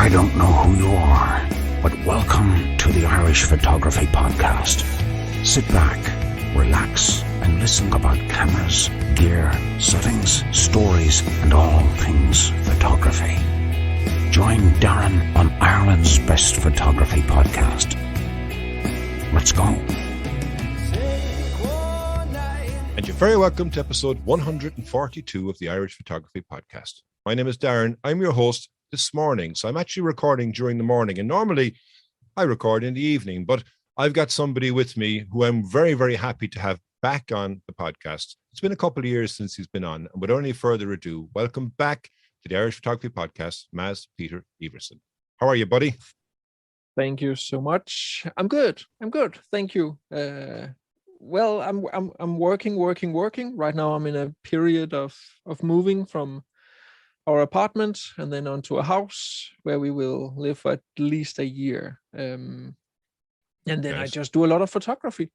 I don't know who you are, but welcome to the Irish Photography Podcast. Sit back, relax, and listen about cameras, gear, settings, stories, and all things photography. Join Darren on Ireland's Best Photography Podcast. Let's go. And you're very welcome to episode 142 of the Irish Photography Podcast. My name is Darren. I'm your host this morning. So I'm actually recording during the morning, and normally I record in the evening, but I've got somebody with me who I'm very, very happy to have back on the podcast. It's been a couple of years since he's been on, and without any further ado, welcome back to the Irish Photography Podcast, Maz Peter Iversen. How are you, buddy? Thank you so much. I'm good. Thank you. Well, I'm working. Right now I'm in a period of moving from our apartment and then onto a house where we will live for at least a year. And then nice. I just do a lot of photography.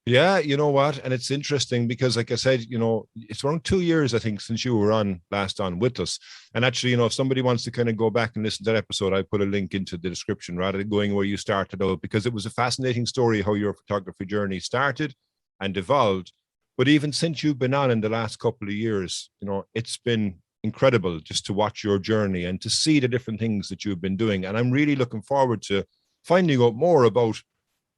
Yeah, you know what? And it's interesting because, like I said, you know, it's around 2 years, I think, since you were last on with us. And actually, you know, if somebody wants to kind of go back and listen to that episode, I put a link into the description rather than going where you started out, because it was a fascinating story how your photography journey started and evolved. But even since you've been on in the last couple of years, you know, it's been incredible just to watch your journey and to see the different things that you've been doing. And I'm really looking forward to finding out more about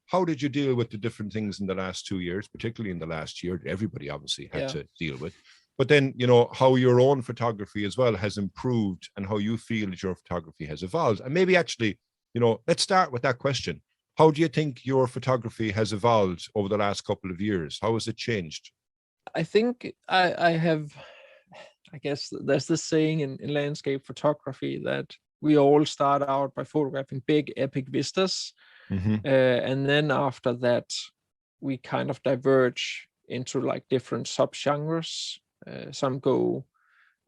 how did you deal with the different things in the last 2 years, particularly in the last year that everybody obviously had to deal with. But then, you know, how your own photography as well has improved and how you feel that your photography has evolved. And maybe actually, you know, let's start with that question. How do you think your photography has evolved over the last couple of years? How has it changed? I think I guess there's this saying in landscape photography that we all start out by photographing big epic vistas. Mm-hmm. And then after that, we kind of diverge into like different subgenres. Some go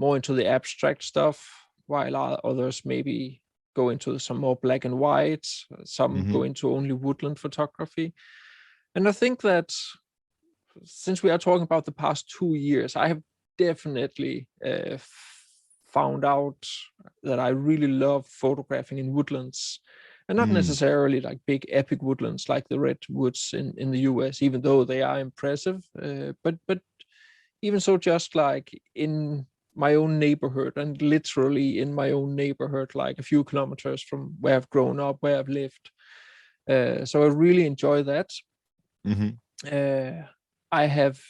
more into the abstract stuff, while others maybe go into some more black and white. Some go into only woodland photography. And I think that since we are talking about the past 2 years, I have definitely found out that I really love photographing in woodlands. And not necessarily like big epic woodlands like the redwoods in the US, even though they are impressive. But even so, just like in my own neighborhood, and literally in my own neighborhood, like a few kilometers from where I've grown up, where I've lived. So I really enjoy that. I have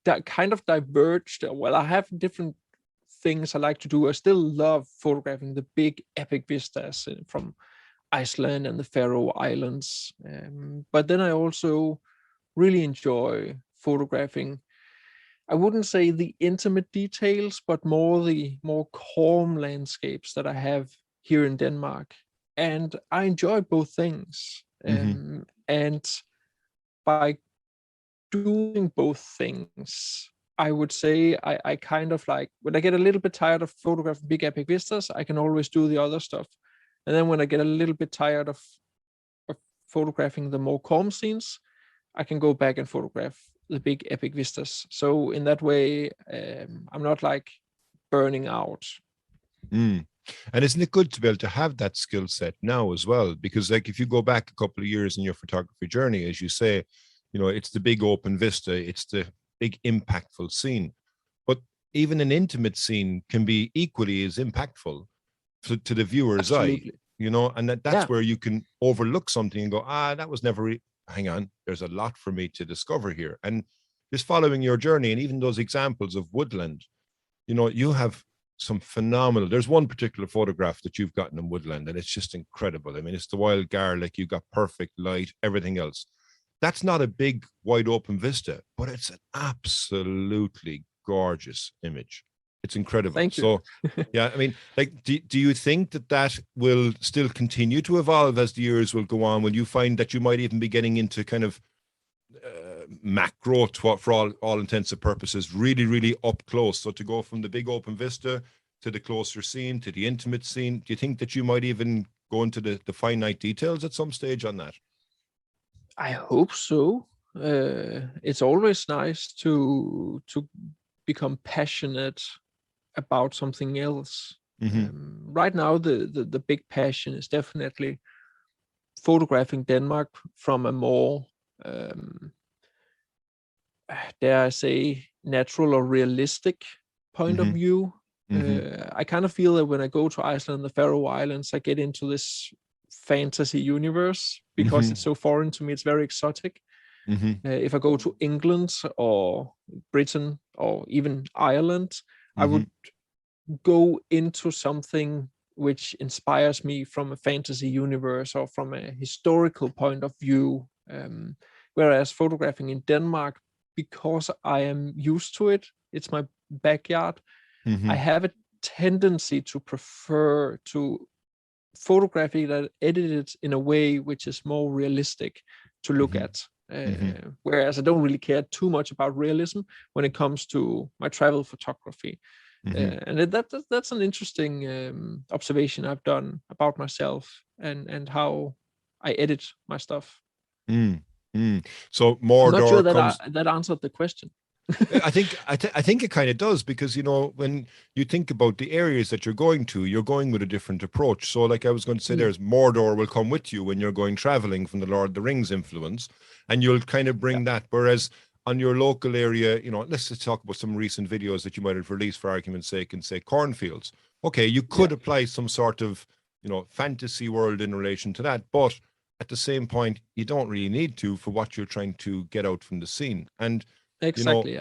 that kind of diverged. Well, I have different things I like to do. I still love photographing the big epic vistas from Iceland and the Faroe Islands. But then I also really enjoy photographing, I wouldn't say the intimate details, but the more calm landscapes that I have here in Denmark. And I enjoy both things. And by doing both things, I would say I kind of like, when I get a little bit tired of photographing big epic vistas, I can always do the other stuff. And then when I get a little bit tired of photographing the more calm scenes, I can go back and photograph the big epic vistas. So in that way, I'm not like burning out. And isn't it good to be able to have that skill set now as well? Because like if you go back a couple of years in your photography journey, as you say, you know, it's the big open vista, it's the big impactful scene, but even an intimate scene can be equally as impactful to the viewer's eye, you know, and that's where you can overlook something and go, that was never hang on, there's a lot for me to discover here. And just following your journey, and even those examples of woodland, you know, you have some phenomenal, there's one particular photograph that you've gotten in woodland and it's just incredible. I mean, it's the wild garlic, you got perfect light, everything else. That's not a big, wide open vista, but it's an absolutely gorgeous image. It's incredible. Thank you. So, yeah, I mean, like, do you think that will still continue to evolve as the years will go on? Will you find that you might even be getting into kind of macro, for all intents and purposes, really, really up close? So to go from the big open vista to the closer scene, to the intimate scene, do you think that you might even go into the finite details at some stage on that? I hope so. It's always nice to become passionate about something else. Right now, the big passion is definitely photographing Denmark from a more, dare I say, natural or realistic point of view. I kind of feel that when I go to Iceland and the Faroe Islands, I get into this fantasy universe because it's so foreign to me. It's very exotic. If I go to England or Britain or even Ireland, I would go into something which inspires me from a fantasy universe or from a historical point of view. Whereas photographing in Denmark, because I am used to it, it's my backyard, I have a tendency to prefer to photography that edited in a way which is more realistic to look at. Whereas I don't really care too much about realism when it comes to my travel photography. And that's an interesting observation I've done about myself and how I edit my stuff. So I'm not sure Mordor that comes. that answered the question. I think it kind of does, because when you think about the areas that you're going with a different approach. So like I was going to say, there's Mordor will come with you when you're going traveling from the Lord of the Rings influence, and you'll kind of bring that. Whereas on your local area, let's just talk about some recent videos that you might have released for argument's sake, and say cornfields. Okay, you could apply some sort of fantasy world in relation to that, but at the same point, you don't really need to for what you're trying to get out from the scene. And exactly,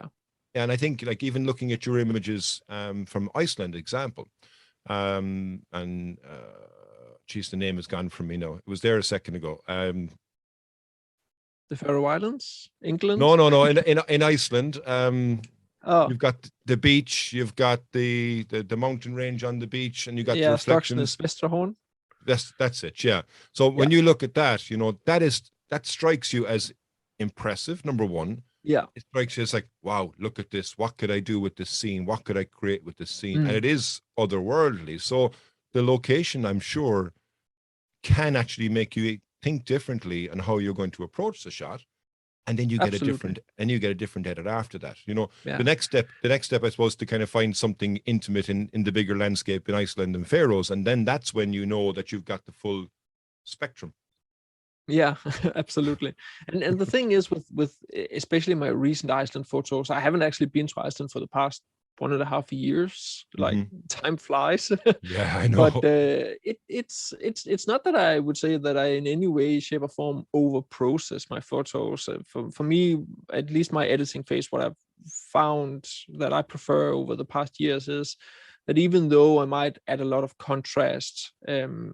and I think, like, even looking at your images from Iceland example, geez, the name has gone from me now. It was there a second ago. The Faroe Islands, England. No. In Iceland, you've got the beach, you've got the mountain range on the beach, and you got the reflections. Vesterhorn. That's it. Yeah. So when you look at that, that strikes you as impressive. Number one. Yeah. It strikes you as like, wow, look at this. What could I do with this scene? What could I create with this scene? And it is otherworldly. So the location, I'm sure, can actually make you think differently on how you're going to approach the shot. And then you get a different edit after that. The next step, I suppose, to kind of find something intimate in the bigger landscape in Iceland and Faroes. And then that's when you know that you've got the full spectrum. Yeah, absolutely. And the thing is with especially my recent Iceland photos, I haven't actually been to Iceland for the past 1.5 years. Like, time flies. Yeah, I know. But it's not that I would say that I in any way, shape, or form over process my photos. For me, at least my editing phase, what I've found that I prefer over the past years is that even though I might add a lot of contrast, and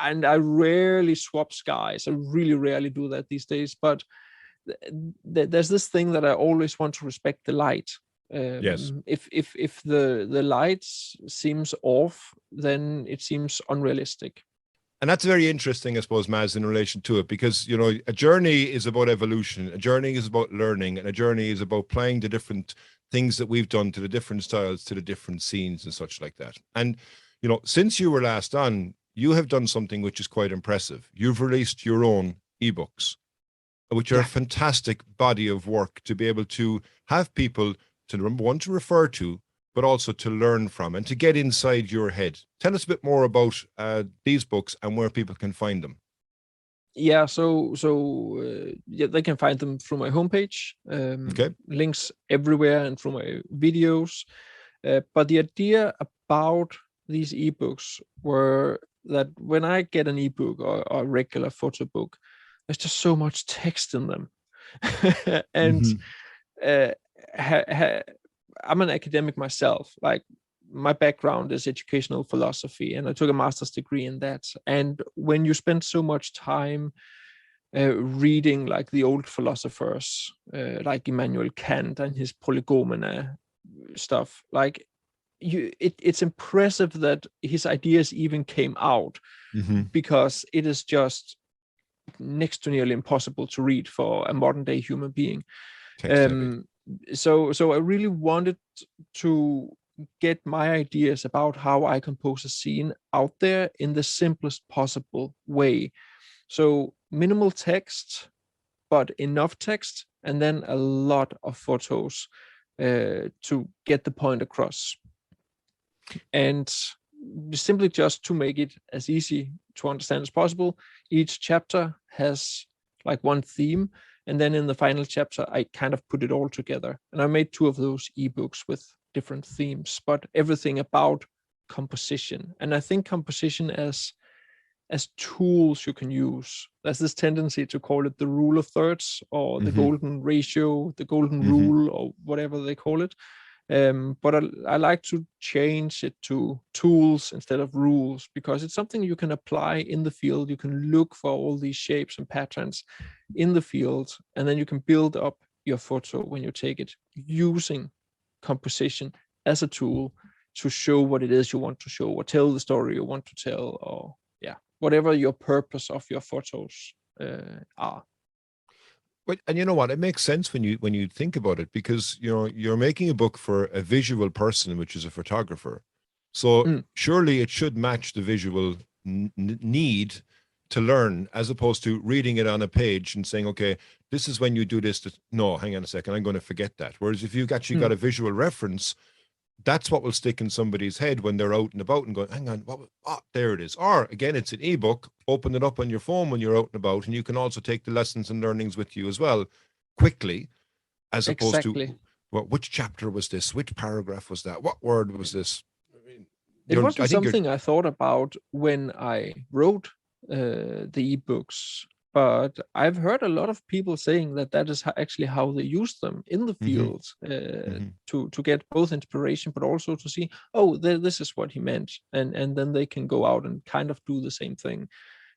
I rarely swap skies, I really rarely do that these days, but there's this thing that I always want to respect the light. Yes. If the light seems off, then it seems unrealistic. And that's very interesting, I suppose, Maz, in relation to it, because, a journey is about evolution, a journey is about learning, and a journey is about playing the different things that we've done to the different styles, to the different scenes and such like that. And, since you were last on, you have done something which is quite impressive. You've released your own ebooks, which are a fantastic body of work to be able to have people to, number one, to refer to, but also to learn from and to get inside your head. Tell us a bit more about these books and where people can find them. Yeah, so they can find them through my homepage. Links everywhere, and through my videos. But the idea about these ebooks were that when I get an ebook or a regular photo book, there's just so much text in them, and I'm an academic myself. Like, my background is educational philosophy, and I took a master's degree in that. And when you spend so much time reading like the old philosophers, like Immanuel Kant and his Prolegomena stuff, like it's impressive that his ideas even came out, because it is just next to nearly impossible to read for a modern day human being. So I really wanted to get my ideas about how I compose a scene out there in the simplest possible way. So minimal text, but enough text, and then a lot of photos to get the point across. And simply just to make it as easy to understand as possible, each chapter has like one theme, and then in the final chapter I kind of put it all together, and I made 2 of those ebooks with different themes, but everything about composition. And I think composition as tools you can use. There's this tendency to call it the rule of thirds, or the golden ratio, the golden rule, or whatever they call it. But I like to change it to tools instead of rules, because it's something you can apply in the field. You can look for all these shapes and patterns in the field, and then you can build up your photo when you take it using composition as a tool to show what it is you want to show, or tell the story you want to tell, or whatever your purpose of your photos are. But, and you know what, it makes sense when you think about it, because you're making a book for a visual person, which is a photographer. So surely it should match the visual need to learn, as opposed to reading it on a page and saying, okay, this is when you do this. No, hang on a second, I'm going to forget that. Whereas if you've actually got a visual reference, that's what will stick in somebody's head when they're out and about and going, hang on, there it is. Or again, it's an ebook, open it up on your phone when you're out and about, and you can also take the lessons and learnings with you as well quickly, as opposed to, well, which chapter was this? Which paragraph was that? What word was this? I mean, it wasn't something I thought about when I wrote the ebooks, but I've heard a lot of people saying that is actually how they use them in the field, to get both inspiration, but also to see, oh, this is what he meant, and then they can go out and kind of do the same thing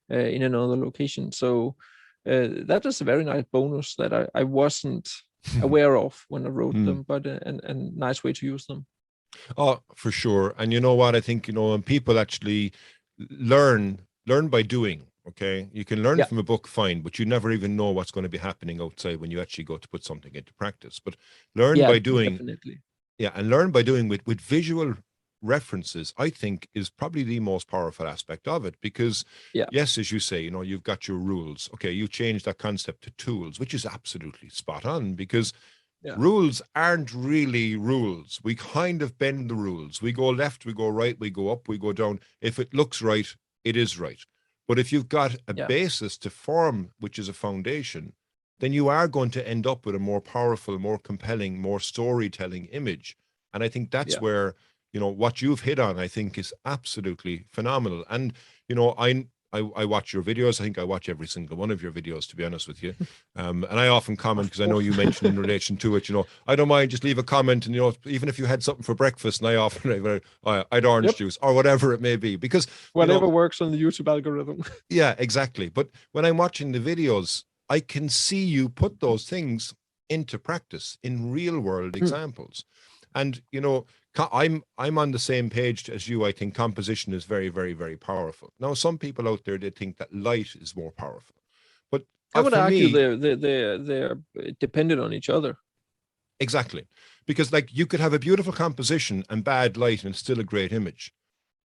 in another location. So that is a very nice bonus that I wasn't aware of when I wrote them, but a nice way to use them. Oh, for sure. And you know what? I think, when people actually learn by doing. Okay, you can learn from a book, fine, but you never even know what's going to be happening outside when you actually go to put something into practice. But learn by doing, definitely. And learn by doing with visual references, I think, is probably the most powerful aspect of it. Because yes, as you say, you've got your rules. Okay, you changed that concept to tools, which is absolutely spot on, because rules aren't really rules. We kind of bend the rules. We go left, we go right, we go up, we go down. If it looks right, it is right. But if you've got a basis to form, which is a foundation, then you are going to end up with a more powerful, more compelling, more storytelling image. And I think that's where, what you've hit on, I think, is absolutely phenomenal. And, I watch your videos. I think I watch every single one of your videos, to be honest with you. And I often comment, because I know you mentioned in relation to it, I don't mind, just leave a comment. And, even if you had something for breakfast, and I often, I'd orange juice or whatever it may be, because whatever works on the YouTube algorithm. Yeah, exactly. But when I'm watching the videos, I can see you put those things into practice in real world examples. And, I'm on the same page as you. I think composition is very, very, very powerful. Now, some people out there, they think that light is more powerful. But I would argue they're dependent on each other. Exactly. Because you could have a beautiful composition and bad light and it's still a great image.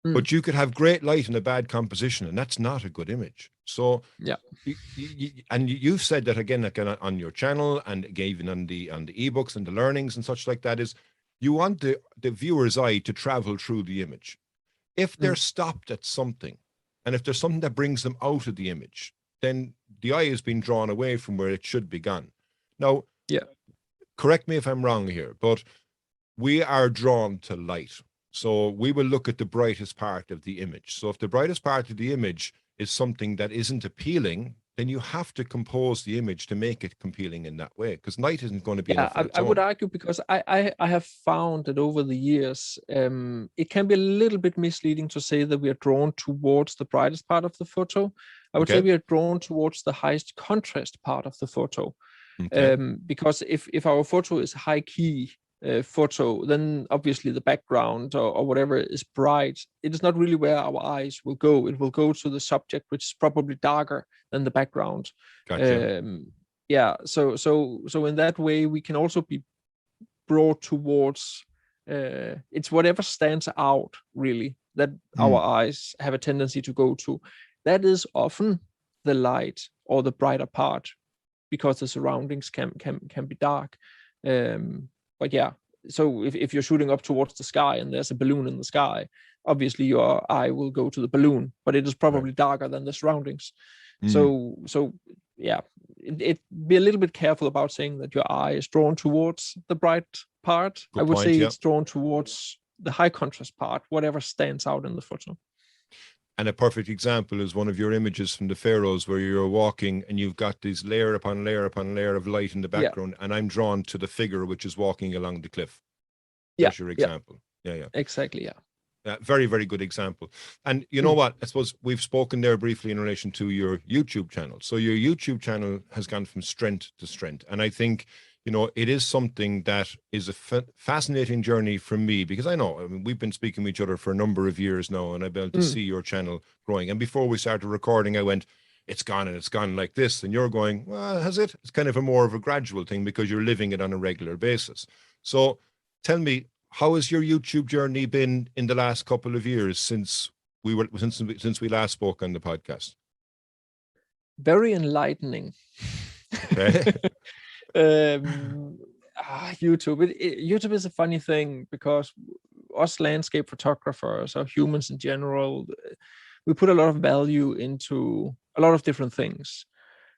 But you could have great light and a bad composition, and that's not a good image. So you've said that again on your channel, and even on the ebooks and the learnings and such like that, is you want the viewer's eye to travel through the image. If they're stopped at something, and if there's something that brings them out of the image, then the eye has been drawn away from where it should be gone. Now, correct me if I'm wrong here, but we are drawn to light. So we will look at the brightest part of the image. So if the brightest part of the image is something that isn't appealing, then you have to compose the image to make it compelling in that way, because light isn't going to be enough. I would argue, because I have found that over the years, it can be a little bit misleading to say that we are drawn towards the brightest part of the photo. I would say we are drawn towards the highest contrast part of the photo. Because if our photo is high key photo, then obviously the background or whatever is bright. It is not really where our eyes will go. It will go to the subject, which is probably darker than the background. Gotcha. So in that way, we can also be brought towards it's whatever stands out, really, that our eyes have a tendency to go to. That is often the light or the brighter part, because the surroundings can be dark. But so if you're shooting up towards the sky and there's a balloon in the sky, obviously your eye will go to the balloon, but it is probably darker than the surroundings. So yeah, it be a little bit careful about saying that your eye is drawn towards the bright part. I would say it's drawn towards the high contrast part, whatever stands out in the photo. And a perfect example is one of your images from the Faroes, where you're walking and you've got this layer upon layer upon layer of light in the background, and I'm drawn to the figure which is walking along the cliff. That's your example. Yeah. Exactly, yeah. Very, very good example. And you know what? I suppose we've spoken there briefly in relation to your YouTube channel. So your YouTube channel has gone from strength to strength. And I think, you know, it is something that is a fascinating journey for me, because I mean, we've been speaking with each other for a number of years now, and I've been able to see your channel growing. And before we started recording, I went, it's gone like this. And you're going, well, has it? It's kind of more of a gradual thing because you're living it on a regular basis. So tell me, how has your YouTube journey been in the last couple of years since we last spoke on the podcast? Very enlightening. Okay. YouTube is a funny thing, because us landscape photographers, or humans in general, we put a lot of value into a lot of different things.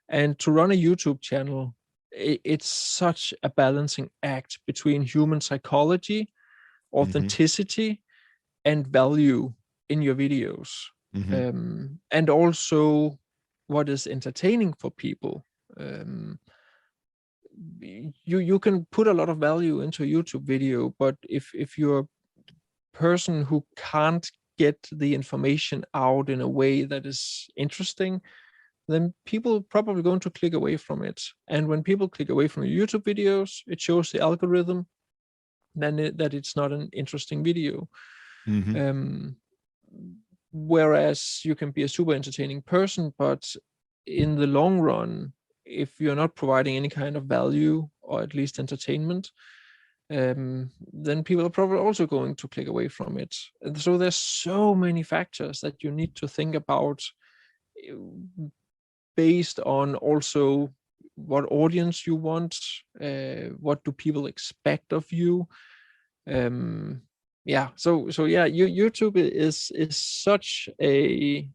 And to run a YouTube channel, it's such a balancing act between human psychology, authenticity, and value in your videos. And also what is entertaining for people. You can put a lot of value into a YouTube video, but if you're a person who can't get the information out in a way that is interesting, then people are probably going to click away from it. And when people click away from your YouTube videos, it shows the algorithm that it's not an interesting video. Whereas you can be a super entertaining person, but in the long run, if you're not providing any kind of value, or at least entertainment, then people are probably also going to click away from it. And so there's so many factors that you need to think about, based on also what audience you want, what do people expect of you. So YouTube is such a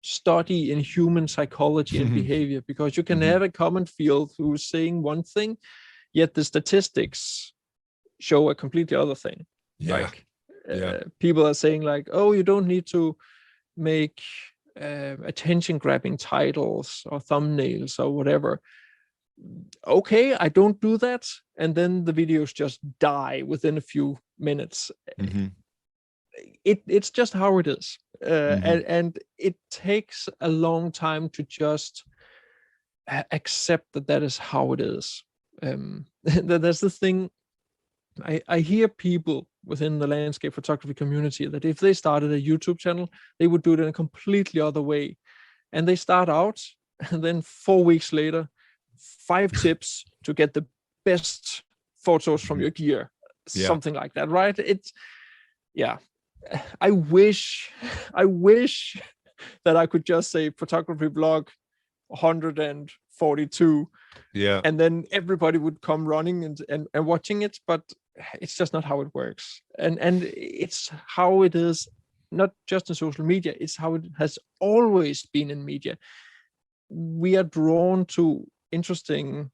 study in human psychology and behavior, because you can have a comment field who's saying one thing, yet the statistics show a completely other thing. People are saying like, oh, you don't need to make attention grabbing titles or thumbnails or whatever. Okay, I don't do that, and then the videos just die within a few minutes. It's just how it is. And it takes a long time to just accept that is how it is. There's the thing, I hear people within the landscape photography community that if they started a YouTube channel, they would do it in a completely other way. And they start out, and then 4 weeks later, 5 tips to get the best photos from your gear, something like that, right? I wish that I could just say photography blog 142, and then everybody would come running and watching it, but it's just not how it works. And it's how it is, not just in social media, it's how it has always been in media. We are drawn to interesting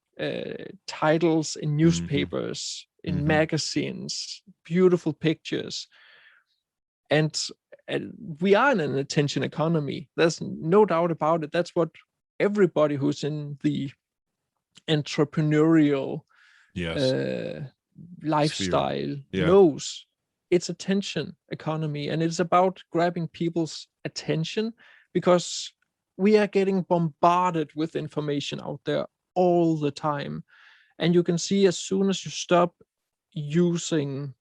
titles in newspapers, in magazines, beautiful pictures. And we are in an attention economy. There's no doubt about it. That's what everybody who's in the entrepreneurial lifestyle knows. It's attention economy, and it's about grabbing people's attention, because we are getting bombarded with information out there all the time. And you can see, as soon as you stop using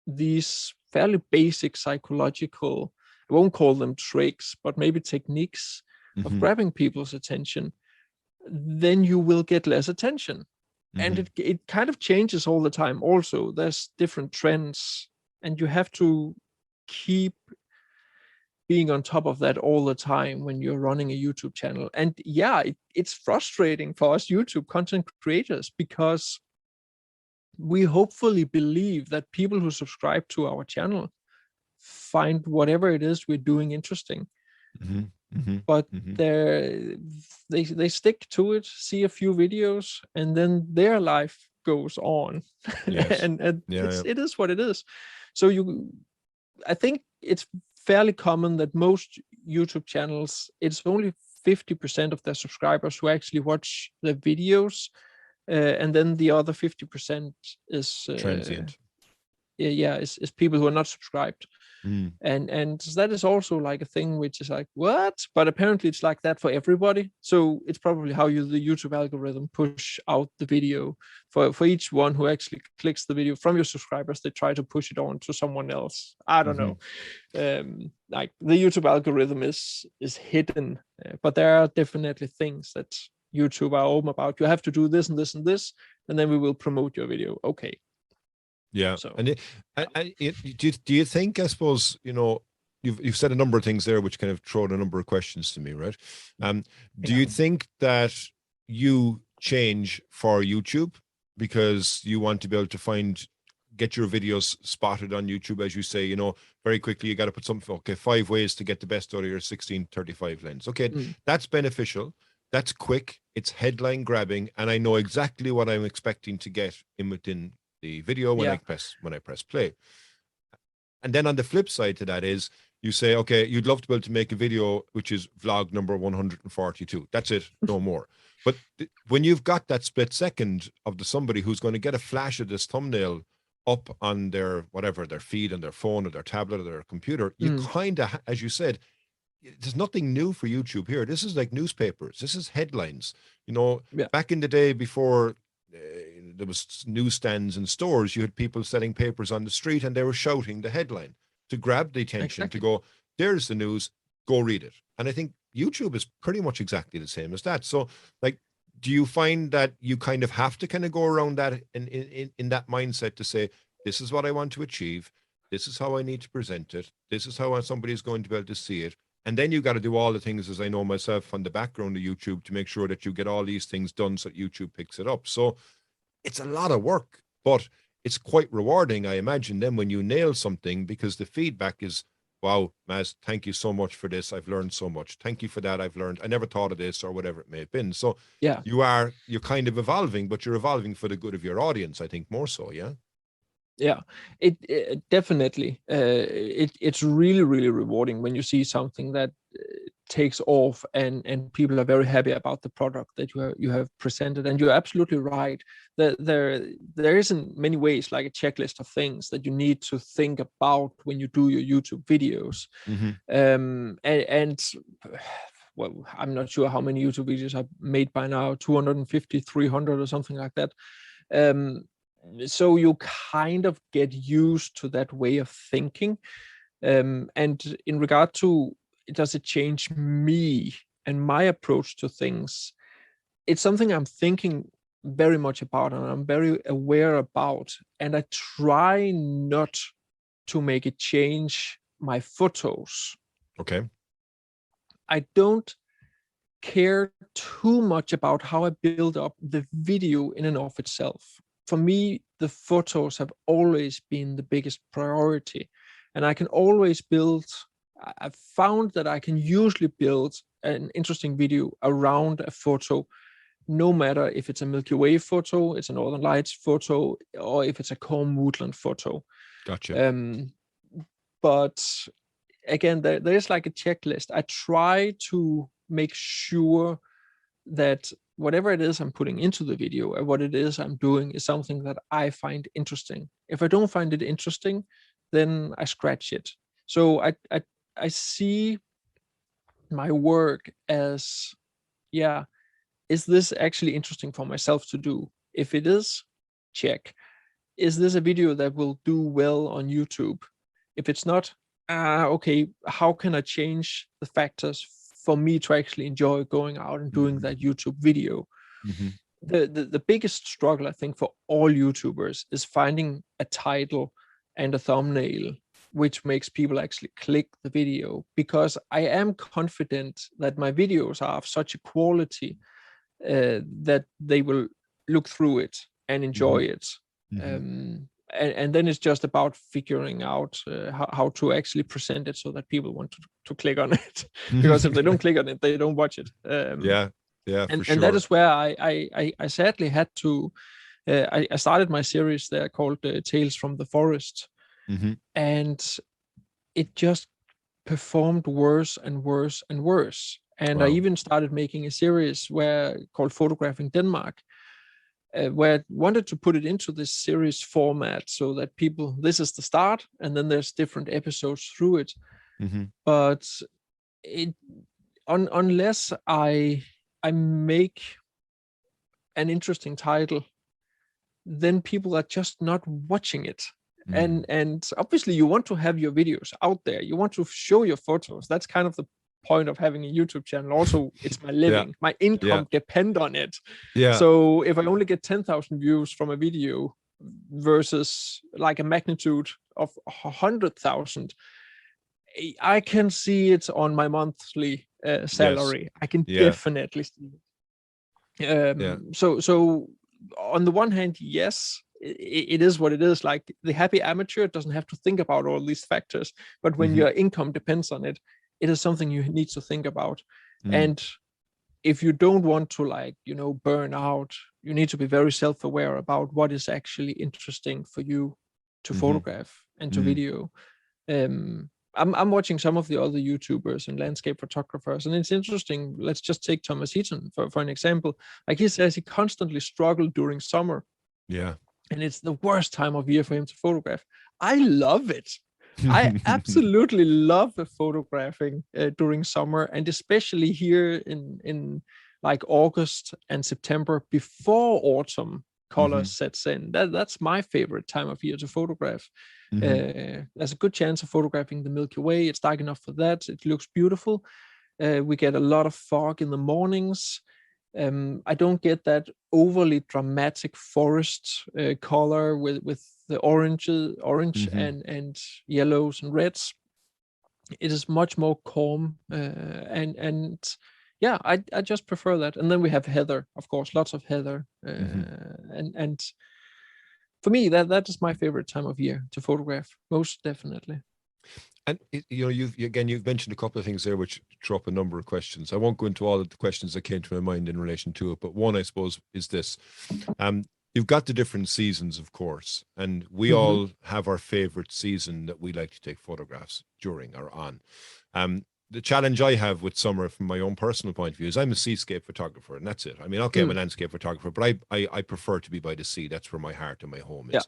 these fairly basic psychological, I won't call them tricks, but maybe techniques of grabbing people's attention, then you will get less attention. And it kind of changes all the time. Also, there's different trends, and you have to keep being on top of that all the time when you're running a YouTube channel. And it's frustrating for us YouTube content creators, because we hopefully believe that people who subscribe to our channel find whatever it is we're doing interesting. But they stick to it, see a few videos, and then their life goes on. Yes. and it is what it is. So I think it's fairly common that most YouTube channels, it's only 50% of their subscribers who actually watch the videos, and then the other 50% is transient. Is people who are not subscribed. And that is also like a thing which is like, what? But apparently it's like that for everybody. So it's probably how the YouTube algorithm push out the video for each one who actually clicks the video from your subscribers. They try to push it on to someone else. I don't know. Like the YouTube algorithm is hidden, but there are definitely things that YouTube are open about. You have to do this and this and this, and then we will promote your video. Okay. Yeah. So, and do you think, I suppose, you've said a number of things there which kind of throw a number of questions to me, right? Do you think that you change for YouTube because you want to be able to get your videos spotted on YouTube, as you say, very quickly, you got to put something, okay, 5 ways to get the best out of your 16-35 lens. Okay, that's beneficial. That's quick. It's headline grabbing. And I know exactly what I'm expecting to get within the video when I press play. And then on the flip side to that is, you say, okay, you'd love to be able to make a video which is vlog number 142. That's it, no more. But when you've got that split second of somebody who's going to get a flash of this thumbnail up on their feed on their phone or their tablet or their computer, you kind of, as you said, there's nothing new for YouTube here. This is like newspapers. This is headlines. Back in the day before there was newsstands and stores, you had people selling papers on the street and they were shouting the headline to grab the attention, to go, there's the news, go read it. And I think YouTube is pretty much exactly the same as that. So like, do you find that you kind of have to kind of go around that in that mindset to say, this is what I want to achieve, this is how I need to present it, this is how somebody is going to be able to see it, and then you got to do all the things, as I know myself, on the background of YouTube to make sure that you get all these things done so that YouTube picks it up. So it's a lot of work, but it's quite rewarding, I imagine, then when you nail something, because the feedback is, wow, Maz, thank you so much for this. I've learned so much. Thank you for that. I've learned. I never thought of this, or whatever it may have been. So you're kind of evolving, but you're evolving for the good of your audience, I think, more so. Yeah. Yeah, it definitely, it's really, really rewarding when you see something that takes off and people are very happy about the product that you have presented. And you're absolutely right that there isn't many ways, like a checklist of things that you need to think about when you do your YouTube videos. Well, I'm not sure how many YouTube videos I've made by now, 250, 300 or something like that. So you kind of get used to that way of thinking. And in regard to, does it change me and my approach to things? It's something I'm thinking very much about and I'm very aware about. And I try not to make it change my photos. Okay. I don't care too much about how I build up the video in and of itself. For me, the photos have always been the biggest priority, and I can always I've found that I can usually build an interesting video around a photo, no matter if it's a Milky Way photo, it's a Northern Lights photo, or if it's a calm woodland photo. Gotcha. But again, there is like a checklist. I try to make sure that whatever it is I'm putting into the video or what it is I'm doing is something that I find interesting. If I don't find it interesting, then I scratch it. So I see my work as, is this actually interesting for myself to do? If it is, check. Is this a video that will do well on YouTube? If it's not, okay, how can I change the factors for me to actually enjoy going out and doing that YouTube video? The biggest struggle, I think, for all YouTubers is finding a title and a thumbnail which makes people actually click the video, because I am confident that my videos are of such a quality that they will look through it and enjoy it. And then it's just about figuring out how to actually present it so that people want to click on it. Because if they don't click on it, they don't watch it. Yeah, for sure. And that is where I sadly had to. I started my series there called Tales from the Forest, and it just performed worse and worse and worse. And I even started making a series called Photographing Denmark, where I wanted to put it into this series format so that this is the start, and then there's different episodes through it. But unless I make an interesting title, then people are just not watching it. And obviously you want to have your videos out there. You want to show your photos. That's kind of the point of having a YouTube channel. Also, it's my living. My income depend on it. So if I only get 10,000 views from a video versus like a magnitude of 100,000, I can see it on my monthly salary. I can definitely see it. So on the one hand, yes, it is what it is. Like the happy amateur doesn't have to think about all these factors, but when your income depends on it, it is something you need to think about. And if you don't want to burn out, you need to be very self-aware about what is actually interesting for you to photograph and to video. I'm watching some of the other YouTubers and landscape photographers, and it's interesting. Let's just take Thomas Heaton for an example. Like he says, he constantly struggled during summer. And it's the worst time of year for him to photograph. I love it. I absolutely love the photographing during summer, and especially here in like August and September before autumn color sets in. That's my favorite time of year to photograph. There's a good chance of photographing the Milky Way. It's dark enough for that. It looks beautiful. We get a lot of fog in the mornings. I don't get that overly dramatic forest color with the orange and yellows and reds. It is much more calm, and yeah, I just prefer that. And then we have heather, of course, lots of heather, and for me that is my favorite time of year to photograph, most definitely. And you've mentioned a couple of things there which throw up a number of questions. I won't go into all of the questions that came to my mind in relation to it, but one, I suppose, is this. You've got the different seasons, of course, and we all have our favorite season that we like to take photographs during or on. The challenge I have with summer from my own personal point of view is I'm a seascape photographer, and that's it. I mean, okay, I'm a landscape photographer, but I prefer to be by the sea. That's where my heart and my home is.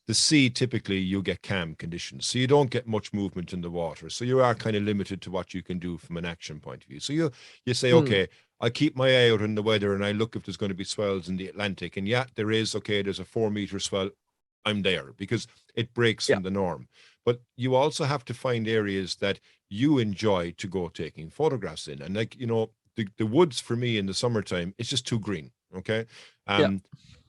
The sea, typically you get calm conditions, so you don't get much movement in the water. So you are kind of limited to what you can do from an action point of view. So you say, okay, I keep my eye out on the weather and I look if there's going to be swells in the Atlantic. And there is, okay, there's a 4-meter swell. I'm there because it breaks from the norm. But you also have to find areas that you enjoy to go taking photographs in. And the woods for me in the summertime, it's just too green. Okay.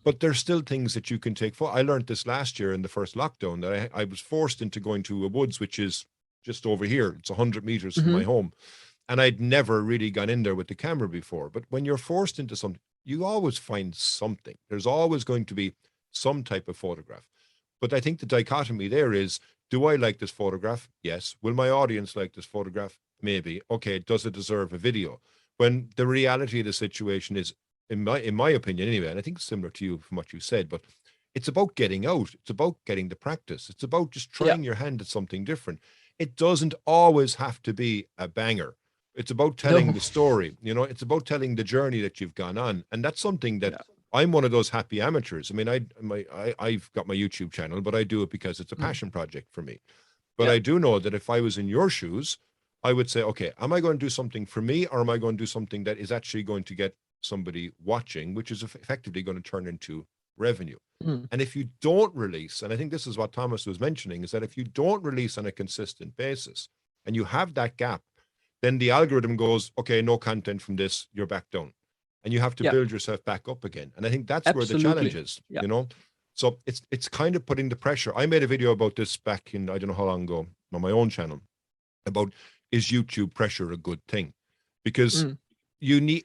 But there's still things that you can take. I learned this last year in the first lockdown that I was forced into going to a woods, which is just over here. It's 100 meters from my home. And I'd never really gone in there with the camera before. But when you're forced into something, you always find something. There's always going to be some type of photograph. But I think the dichotomy there is, do I like this photograph? Yes. Will my audience like this photograph? Maybe. Okay, does it deserve a video? When the reality of the situation is, in my opinion anyway, and I think it's similar to you from what you said, but it's about getting out. It's about getting the practice. It's about just trying your hand at something different. It doesn't always have to be a banger. It's about telling the story. It's about telling the journey that you've gone on. And that's something that I'm one of those happy amateurs. I mean, I've got my YouTube channel, but I do it because it's a passion project for me. But I do know that if I was in your shoes, I would say, okay, am I going to do something for me, or am I going to do something that is actually going to get somebody watching, which is effectively going to turn into revenue? And if you don't release, and I think this is what Thomas was mentioning, is that if you don't release on a consistent basis and you have that gap, then the algorithm goes, okay, no content from this, you're back down. And you have to build yourself back up again. And I think that's where the challenge is, So it's kind of putting the pressure. I made a video about this back in, I don't know how long ago, on my own channel, about, is YouTube pressure a good thing? Because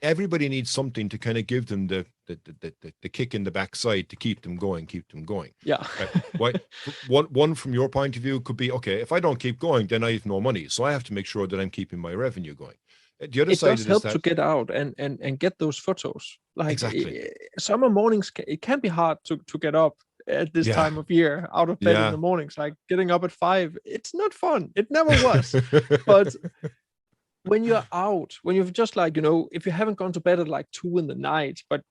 everybody needs something to kind of give them the kick in the backside to keep them going. Yeah. Right? One from your point of view could be, okay, if I don't keep going, then I have no money. So I have to make sure that I'm keeping my revenue going. The other side does help to get out and get those photos. Like exactly. Summer mornings, it can be hard to get up at this time of year out of bed in the mornings. Like getting up at 5, it's not fun. It never was. But when you're out, when you've just like, if you haven't gone to bed at like 2 a.m, but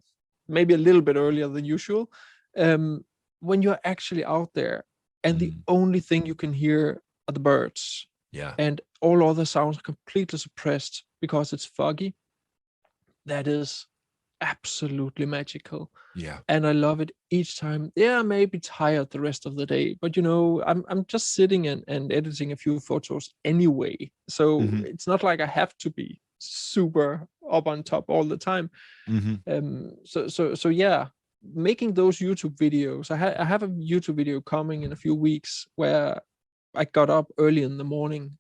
maybe a little bit earlier than usual, when you're actually out there and the only thing you can hear are the birds. Yeah. And all other sounds are completely suppressed because it's foggy. That is absolutely magical. Yeah. And I love it each time. Yeah, I may be tired the rest of the day, but I'm just sitting and editing a few photos anyway. So it's not like I have to be super up on top all the time. So yeah, making those YouTube videos. I have a YouTube video coming in a few weeks where I got up early in the morning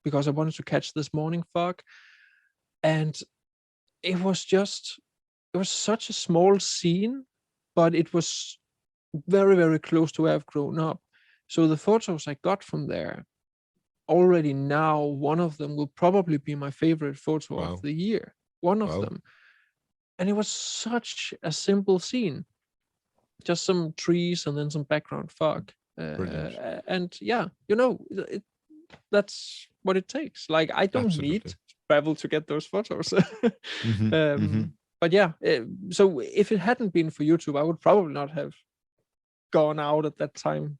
because I wanted to catch this morning fog. And it was such a small scene, but it was very, very close to where I've grown up. So the photos I got from there, already now, one of them will probably be my favorite photo of the year. One of them. And it was such a simple scene. Just some trees and then some background fog. And yeah, that's what it takes. Like I don't need travel to get those photos. But yeah, so if it hadn't been for YouTube, I would probably not have gone out at that time.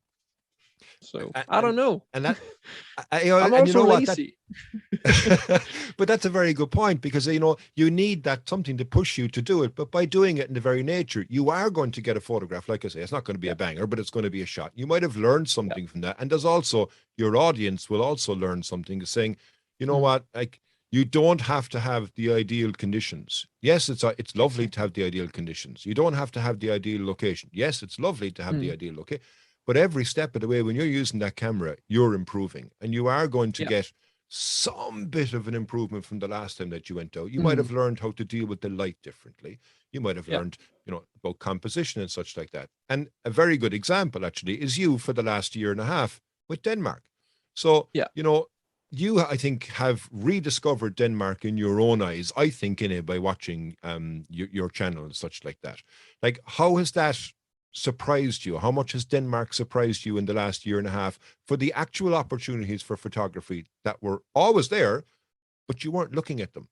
So I don't know. And that I'm also lazy. But that's a very good point, because you need that something to push you to do it. But by doing it in the very nature, you are going to get a photograph. Like I say, it's not going to be a banger, but it's going to be a shot. You might have learned something from that. And there's also your audience will also learn something, saying, you know what, like you don't have to have the ideal conditions. Yes, it's lovely to have the ideal conditions. You don't have to have the ideal location. Yes, it's lovely to have the ideal location. But every step of the way, when you're using that camera, you're improving, and you are going to get some bit of an improvement from the last time that you went out. You might have learned how to deal with the light differently. You might have learned, about composition and such like that. And a very good example, actually, is you for the last year and a half with Denmark. So, you, I think, have rediscovered Denmark in your own eyes, I think, by watching your channel and such like that. Like, how has that surprised you? How much has Denmark surprised you in the last year and a half for the actual opportunities for photography that were always there, but you weren't looking at them?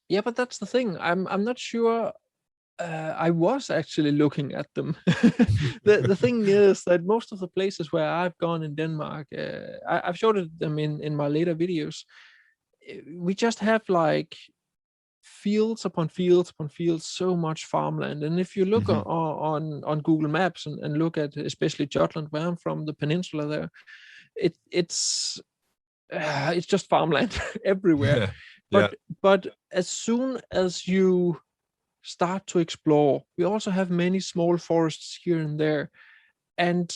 Yeah, but that's the thing. I'm not sure. I was actually looking at them. The thing is that most of the places where I've gone in Denmark, I've showed them in my later videos. We just have like fields upon fields upon fields, so much farmland. And if you look on Google Maps and look at especially Jutland, where I'm from, the peninsula there, it's just farmland everywhere. But as soon as you start to explore, we also have many small forests here and there. And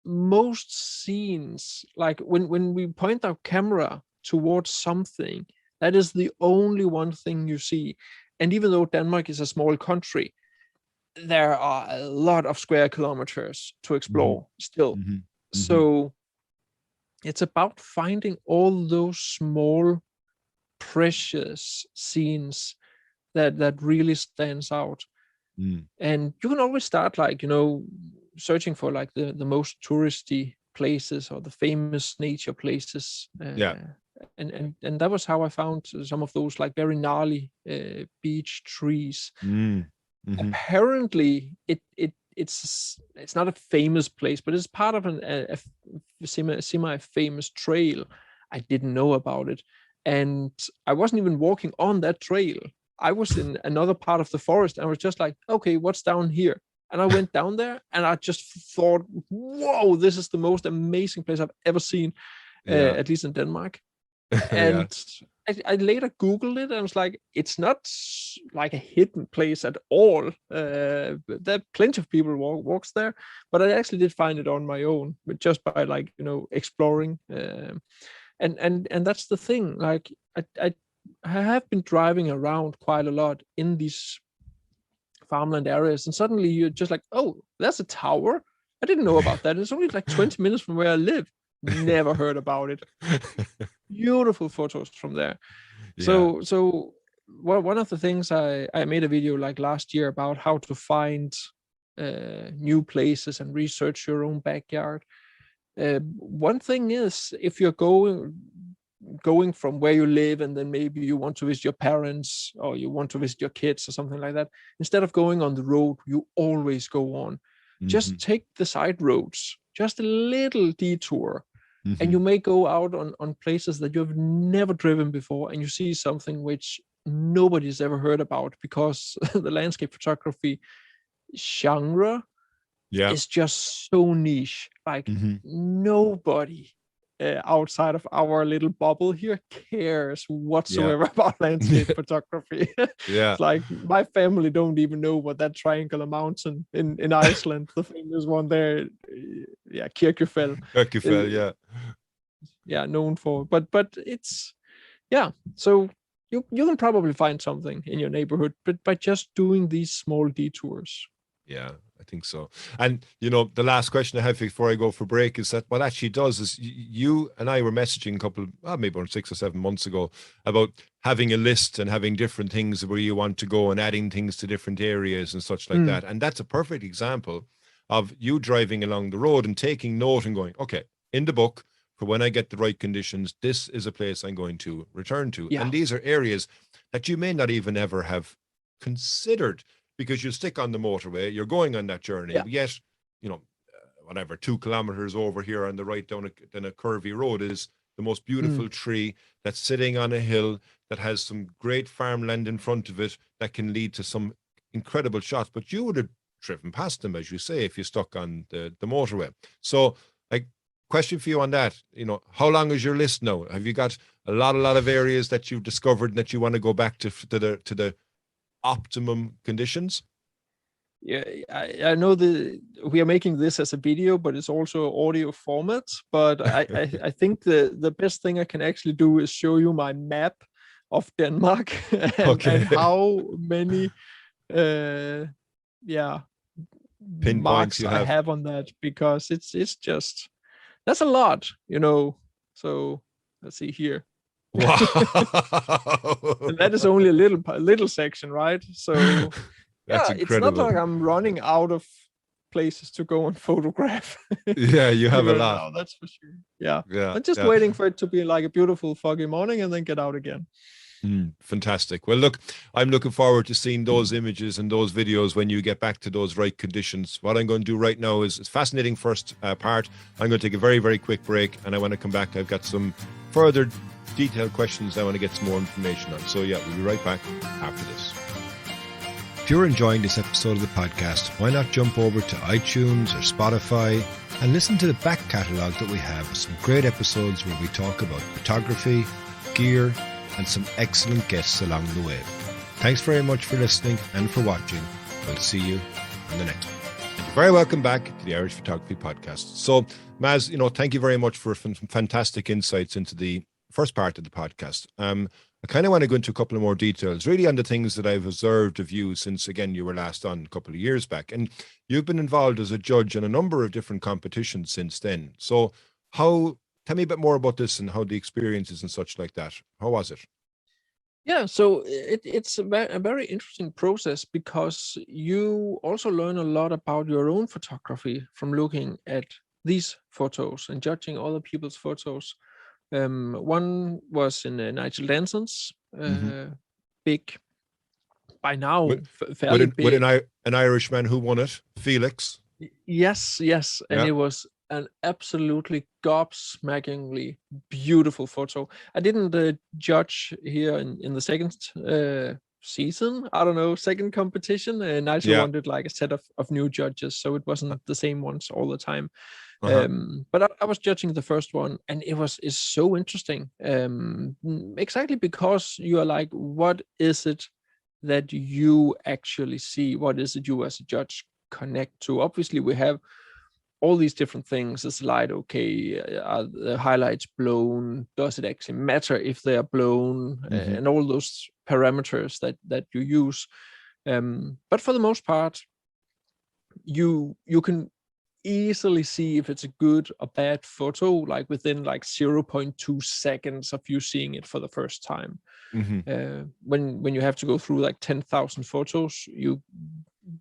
most scenes, like when we point our camera towards something, that is the only one thing you see. And even though Denmark is a small country, there are a lot of square kilometers to explore still. So it's about finding all those small, precious scenes that really stands out. And you can always start like, searching for like the most touristy places or the famous nature places. And that was how I found some of those like very gnarly beech trees. Apparently it's not a famous place, but it's part of a semi-famous trail. I didn't know about it, and I wasn't even walking on that trail. I was in another part of the forest, and I was just like, okay, what's down here? And I went down there, and I just thought, whoa, this is the most amazing place I've ever seen, at least in Denmark. And I later Googled it, and I was like, it's not like a hidden place at all. There are plenty of people walks there, but I actually did find it on my own, just by like, exploring. and that's the thing. Like I have been driving around quite a lot in these farmland areas, and suddenly you're just like, oh, there's a tower. I didn't know about that. It's only like 20 minutes from where I live. Never heard about it. Beautiful photos from there. Yeah. So one of the things I made a video like last year about how to find new places and research your own backyard. One thing is, if you're going from where you live and then maybe you want to visit your parents or you want to visit your kids or something like that, instead of going on the road you always go on, just take the side roads, just a little detour, and you may go out on places that you've never driven before, and you see something which nobody's ever heard about, because the landscape photography genre is just so niche. Like nobody outside of our little bubble here cares whatsoever about landscape photography. It's like my family don't even know what that triangular mountain in Iceland, the famous one there, Kirkjufell, known for. But it's so you can probably find something in your neighborhood, but by just doing these small detours. Yeah, I think so. And, you know, the last question I have before I go for break is that what actually does is you and I were messaging a couple, maybe about 6 or 7 months ago, about having a list and having different things where you want to go and adding things to different areas and such like that. And that's a perfect example of you driving along the road and taking note and going, okay, in the book, for when I get the right conditions, this is a place I'm going to return to. And these are areas that you may not even ever have considered, because you stick on the motorway, you're going on that journey, yet, you know, whatever, 2 kilometers over here on the right down a curvy road is the most beautiful tree that's sitting on a hill that has some great farmland in front of it that can lead to some incredible shots. But you would have driven past them, as you say, if you stuck on the motorway. So, like, question for you on that, you know, how long is your list now? Have you got a lot of areas that you've discovered and that you want to go back to the optimum conditions? I know we are making this as a video, but it's also audio format. But I think the best thing I can actually do is show you my map of Denmark and how many pinpoints I have on that, because it's just, that's a lot, you know. So let's see here. Wow. And that is only a little section, right? So that's incredible. It's not like I'm running out of places to go and photograph. Yeah, you have a lot. Now, that's for sure. Yeah. I'm just waiting for it to be like a beautiful foggy morning and then get out again. Fantastic. Well, look, I'm looking forward to seeing those images and those videos when you get back to those right conditions. What I'm going to do right now is, it's fascinating first part. I'm going to take a very, very quick break, and I want to come back. I've got some further detailed questions I want to get some more information on. So yeah, we'll be right back after this. If you're enjoying this episode of the podcast, why not jump over to iTunes or Spotify and listen to the back catalogue that we have with some great episodes where we talk about photography, gear, and some excellent guests along the way. Thanks very much for listening and for watching. We'll see you on the next one. And you're very welcome back to the Irish Photography Podcast. So, Maz, you know, thank you very much for some fantastic insights into the first part of the podcast. I kind of want to go into a couple of more details, really, on the things that I've observed of you since, again, you were last on a couple of years back. And you've been involved as a judge in a number of different competitions since then. So tell me a bit more about this and how the experiences and such like that. How was it? Yeah, so it's a very interesting process, because you also learn a lot about your own photography from looking at these photos and judging other people's photos. One was in Nigel Danson's big, by now fairly big. With an Irishman who won it, Felix. Yes, and it was an absolutely gobsmackingly beautiful photo. I didn't judge here in the second season. I don't know, second competition. Nigel wanted like a set of new judges, so it wasn't the same ones all the time. But I was judging the first one, and it's so interesting. Exactly because you are like, what is it that you actually see? What is it you as a judge connect to? Obviously, we have all these different things. Is the light okay? Are the highlights blown? Does it actually matter if they are blown? And all those parameters that you use. But for the most part, you can easily see if it's a good or bad photo, like within like 0.2 seconds of you seeing it for the first time. When you have to go through like 10,000 photos, you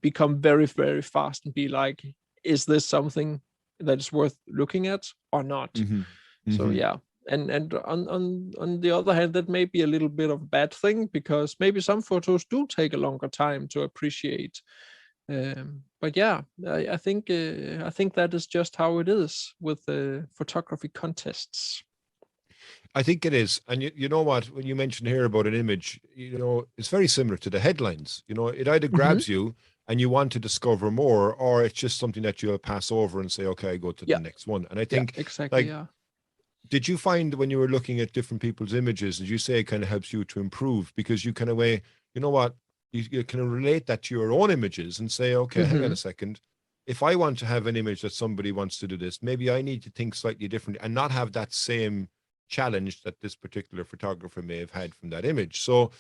become very, very fast and be like, is this something that is worth looking at or not? So yeah. And on the other hand, that may be a little bit of a bad thing, because maybe some photos do take a longer time to appreciate. But yeah, I think that is just how it is with the photography contests. I think it is. And you know what, when you mentioned here about an image, it's very similar to the headlines. It either grabs you and you want to discover more, or it's just something that you'll pass over and say, okay, I go to the next one. And I think exactly. Did you find when you were looking at different people's images, did you say it kind of helps you to improve, because you kind of you know what, you can relate that to your own images and say, okay, hang on a second. If I want to have an image that somebody wants to do this, maybe I need to think slightly different and not have that same challenge that this particular photographer may have had from that image. So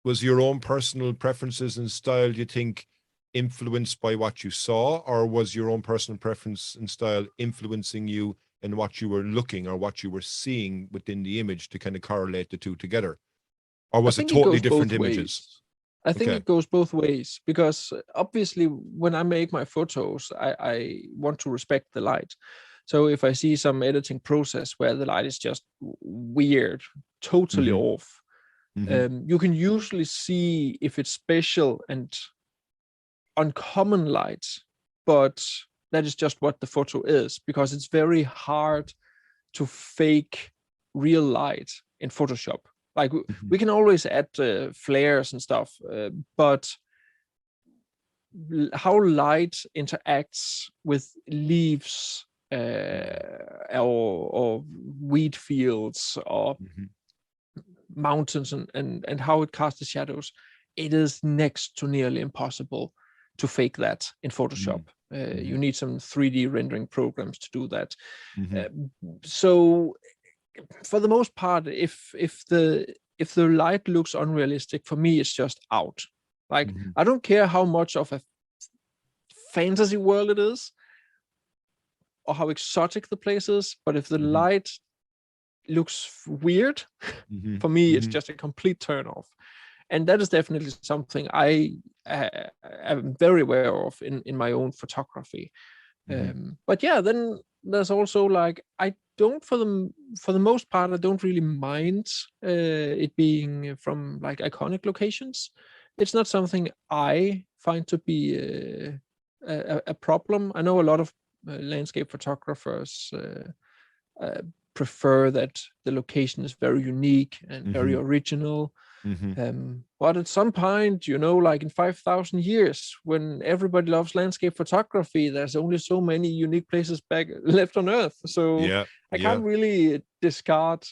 was your own personal preferences and style, do you think, influenced by what you saw, or was your own personal preference and style influencing you in what you were looking or what you were seeing within the image to kind of correlate the two together? Or was it totally different images? I think it goes both ways, because obviously when I make my photos, I want to respect the light. So if I see some editing process where the light is just weird, totally off, you can usually see if it's special and uncommon light, but that is just what the photo is, because it's very hard to fake real light in Photoshop. Like we can always add flares and stuff, but how light interacts with leaves or wheat fields or mountains and how it casts the shadows, it is next to nearly impossible to fake that in Photoshop. You need some 3D rendering programs to do that. So for the most part, if the light looks unrealistic, for me it's just out. Like I don't care how much of a fantasy world it is or how exotic the place is, but if the light looks weird, for me it's just a complete turn off. And that is definitely something I am very aware of in my own photography. But yeah, then there's also like, I don't, for the most part, I don't really mind it being from like iconic locations. It's not something I find to be a problem. I know a lot of landscape photographers prefer that the location is very unique and very original. But at some point, like in 5,000 years, when everybody loves landscape photography, there's only so many unique places left on Earth. So I can't really discard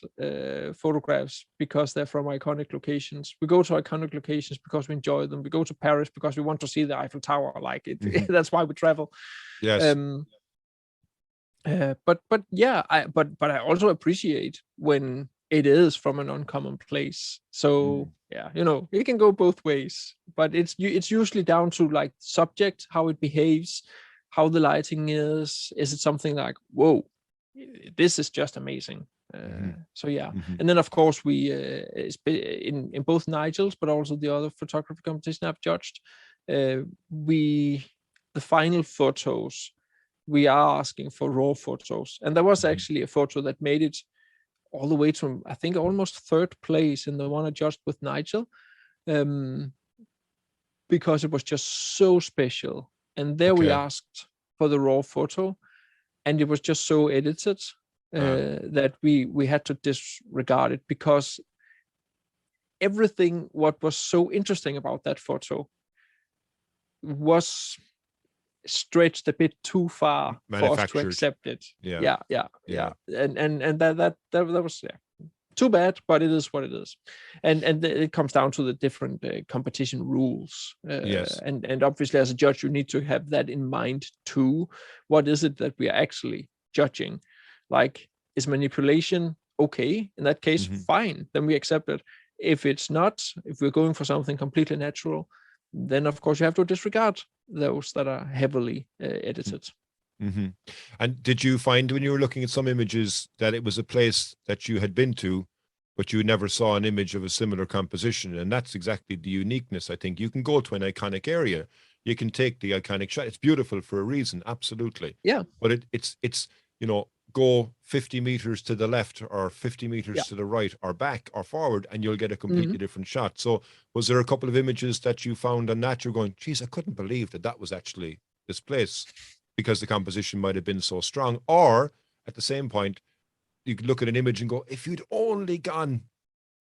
photographs because they're from iconic locations. We go to iconic locations because we enjoy them. We go to Paris because we want to see the Eiffel Tower. Like it, that's why we travel. Yes. But I also appreciate when it is from an uncommon place. So it can go both ways, but it's usually down to like subject, how it behaves, how the lighting is. Is it something like, whoa, this is just amazing? So yeah. And then of course we in both Nigel's but also the other photography competition I've judged, the final photos, we are asking for raw photos. And there was actually a photo that made it all the way to, I think, almost third place in the one I judged with Nigel, because it was just so special. And there we asked for the raw photo, and it was just so edited that we had to disregard it, because everything what was so interesting about that photo was stretched a bit too far for us to accept it. And that was too bad, but it is what it is. And it comes down to the different competition rules. Yes. And obviously, as a judge, you need to have that in mind too. What is it that we are actually judging? Like, is manipulation okay? In that case, fine, then we accept it. If it's not, if we're going for something completely natural, then of course you have to disregard those that are heavily edited. And did you find when you were looking at some images that it was a place that you had been to, but you never saw an image of a similar composition? And that's exactly the uniqueness. I think you can go to an iconic area, you can take the iconic shot. It's beautiful for a reason, absolutely. Yeah. But it's go 50 meters to the left or 50 meters to the right or back or forward, and you'll get a completely different shot. So was there a couple of images that you found on that you're going, geez, I couldn't believe that was actually this place, because the composition might have been so strong? Or at the same point, you could look at an image and go, if you'd only gone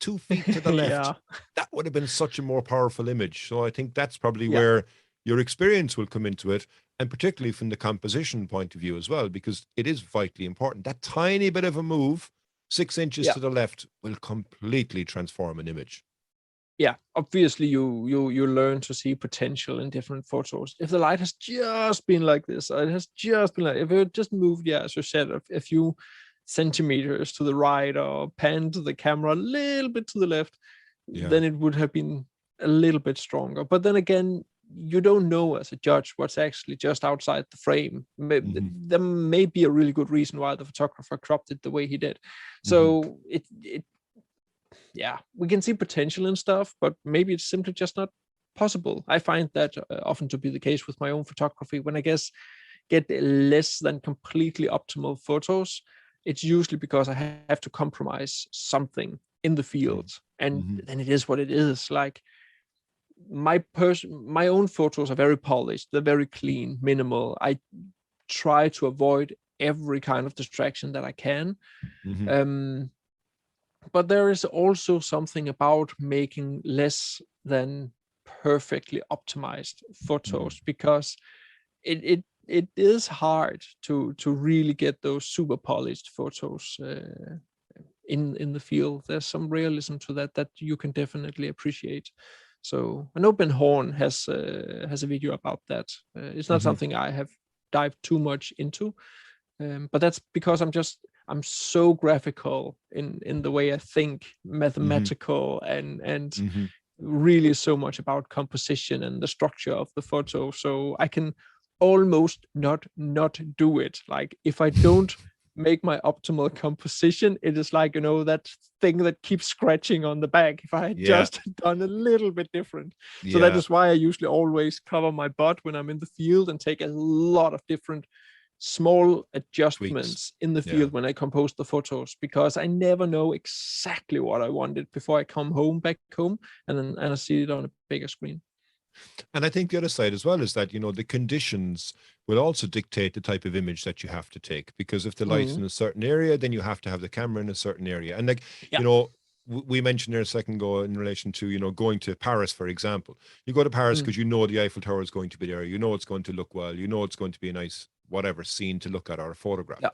2 feet to the left, that would have been such a more powerful image. So I think that's probably where your experience will come into it, and particularly from the composition point of view as well, because it is vitally important. That tiny bit of a move, 6 inches to the left, will completely transform an image. Yeah, obviously you learn to see potential in different photos. If the light has just been like this, it has just been like, if it just moved, as you said, a few centimeters to the right or panned the camera a little bit to the left, then it would have been a little bit stronger. But then again, you don't know as a judge what's actually just outside the frame. There may be a really good reason why the photographer cropped it the way he did. So we can see potential in stuff, but maybe it's simply just not possible. I find that often to be the case with my own photography. When I get less than completely optimal photos, it's usually because I have to compromise something in the field, and then it is what it is. Like, my own photos are very polished, they're very clean, minimal. I try to avoid every kind of distraction that I can. But there is also something about making less than perfectly optimized photos, because it is hard to really get those super polished photos in the field. There's some realism to that you can definitely appreciate. So I know Ben Horn has a video about that. It's not something I have dived too much into, but that's because I'm so graphical in the way I think, mathematical, and really so much about composition and the structure of the photo. So I can almost not do it. Like, if I don't make my optimal composition, it is like, that thing that keeps scratching on the back if I had just done a little bit different. So that is why I usually always cover my butt when I'm in the field and take a lot of different small adjustments in the field when I compose the photos, because I never know exactly what I wanted before I come back home and I see it on a bigger screen. And I think the other side as well is that, the conditions will also dictate the type of image that you have to take, because if the light's in a certain area, then you have to have the camera in a certain area. And we mentioned there a second ago in relation to, going to Paris, for example. You go to Paris because the Eiffel Tower is going to be there. It's going to look well. It's going to be a nice, whatever scene to look at or a photograph. Yeah.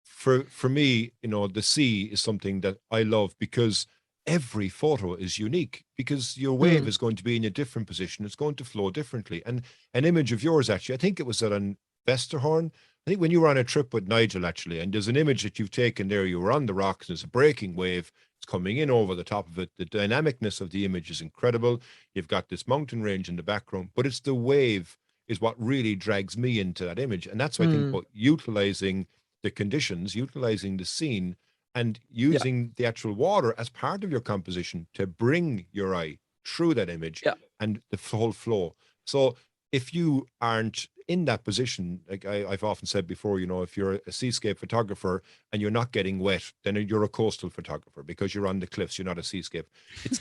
For me, the sea is something that I love, because every photo is unique, because your wave is going to be in a different position. It's going to flow differently. And an image of yours, actually, I think it was on Vesterhorn. I think when you were on a trip with Nigel, actually, and there's an image that you've taken there, you were on the rocks, and there's a breaking wave. It's coming in over the top of it. The dynamicness of the image is incredible. You've got this mountain range in the background, but it's the wave is what really drags me into that image. And that's why I think about utilizing the conditions, utilizing the scene, and using the actual water as part of your composition to bring your eye through that image and the whole flow. So if you aren't in that position, like I've often said before, if you're a seascape photographer and you're not getting wet, then you're a coastal photographer, because you're on the cliffs, you're not a seascape. It's,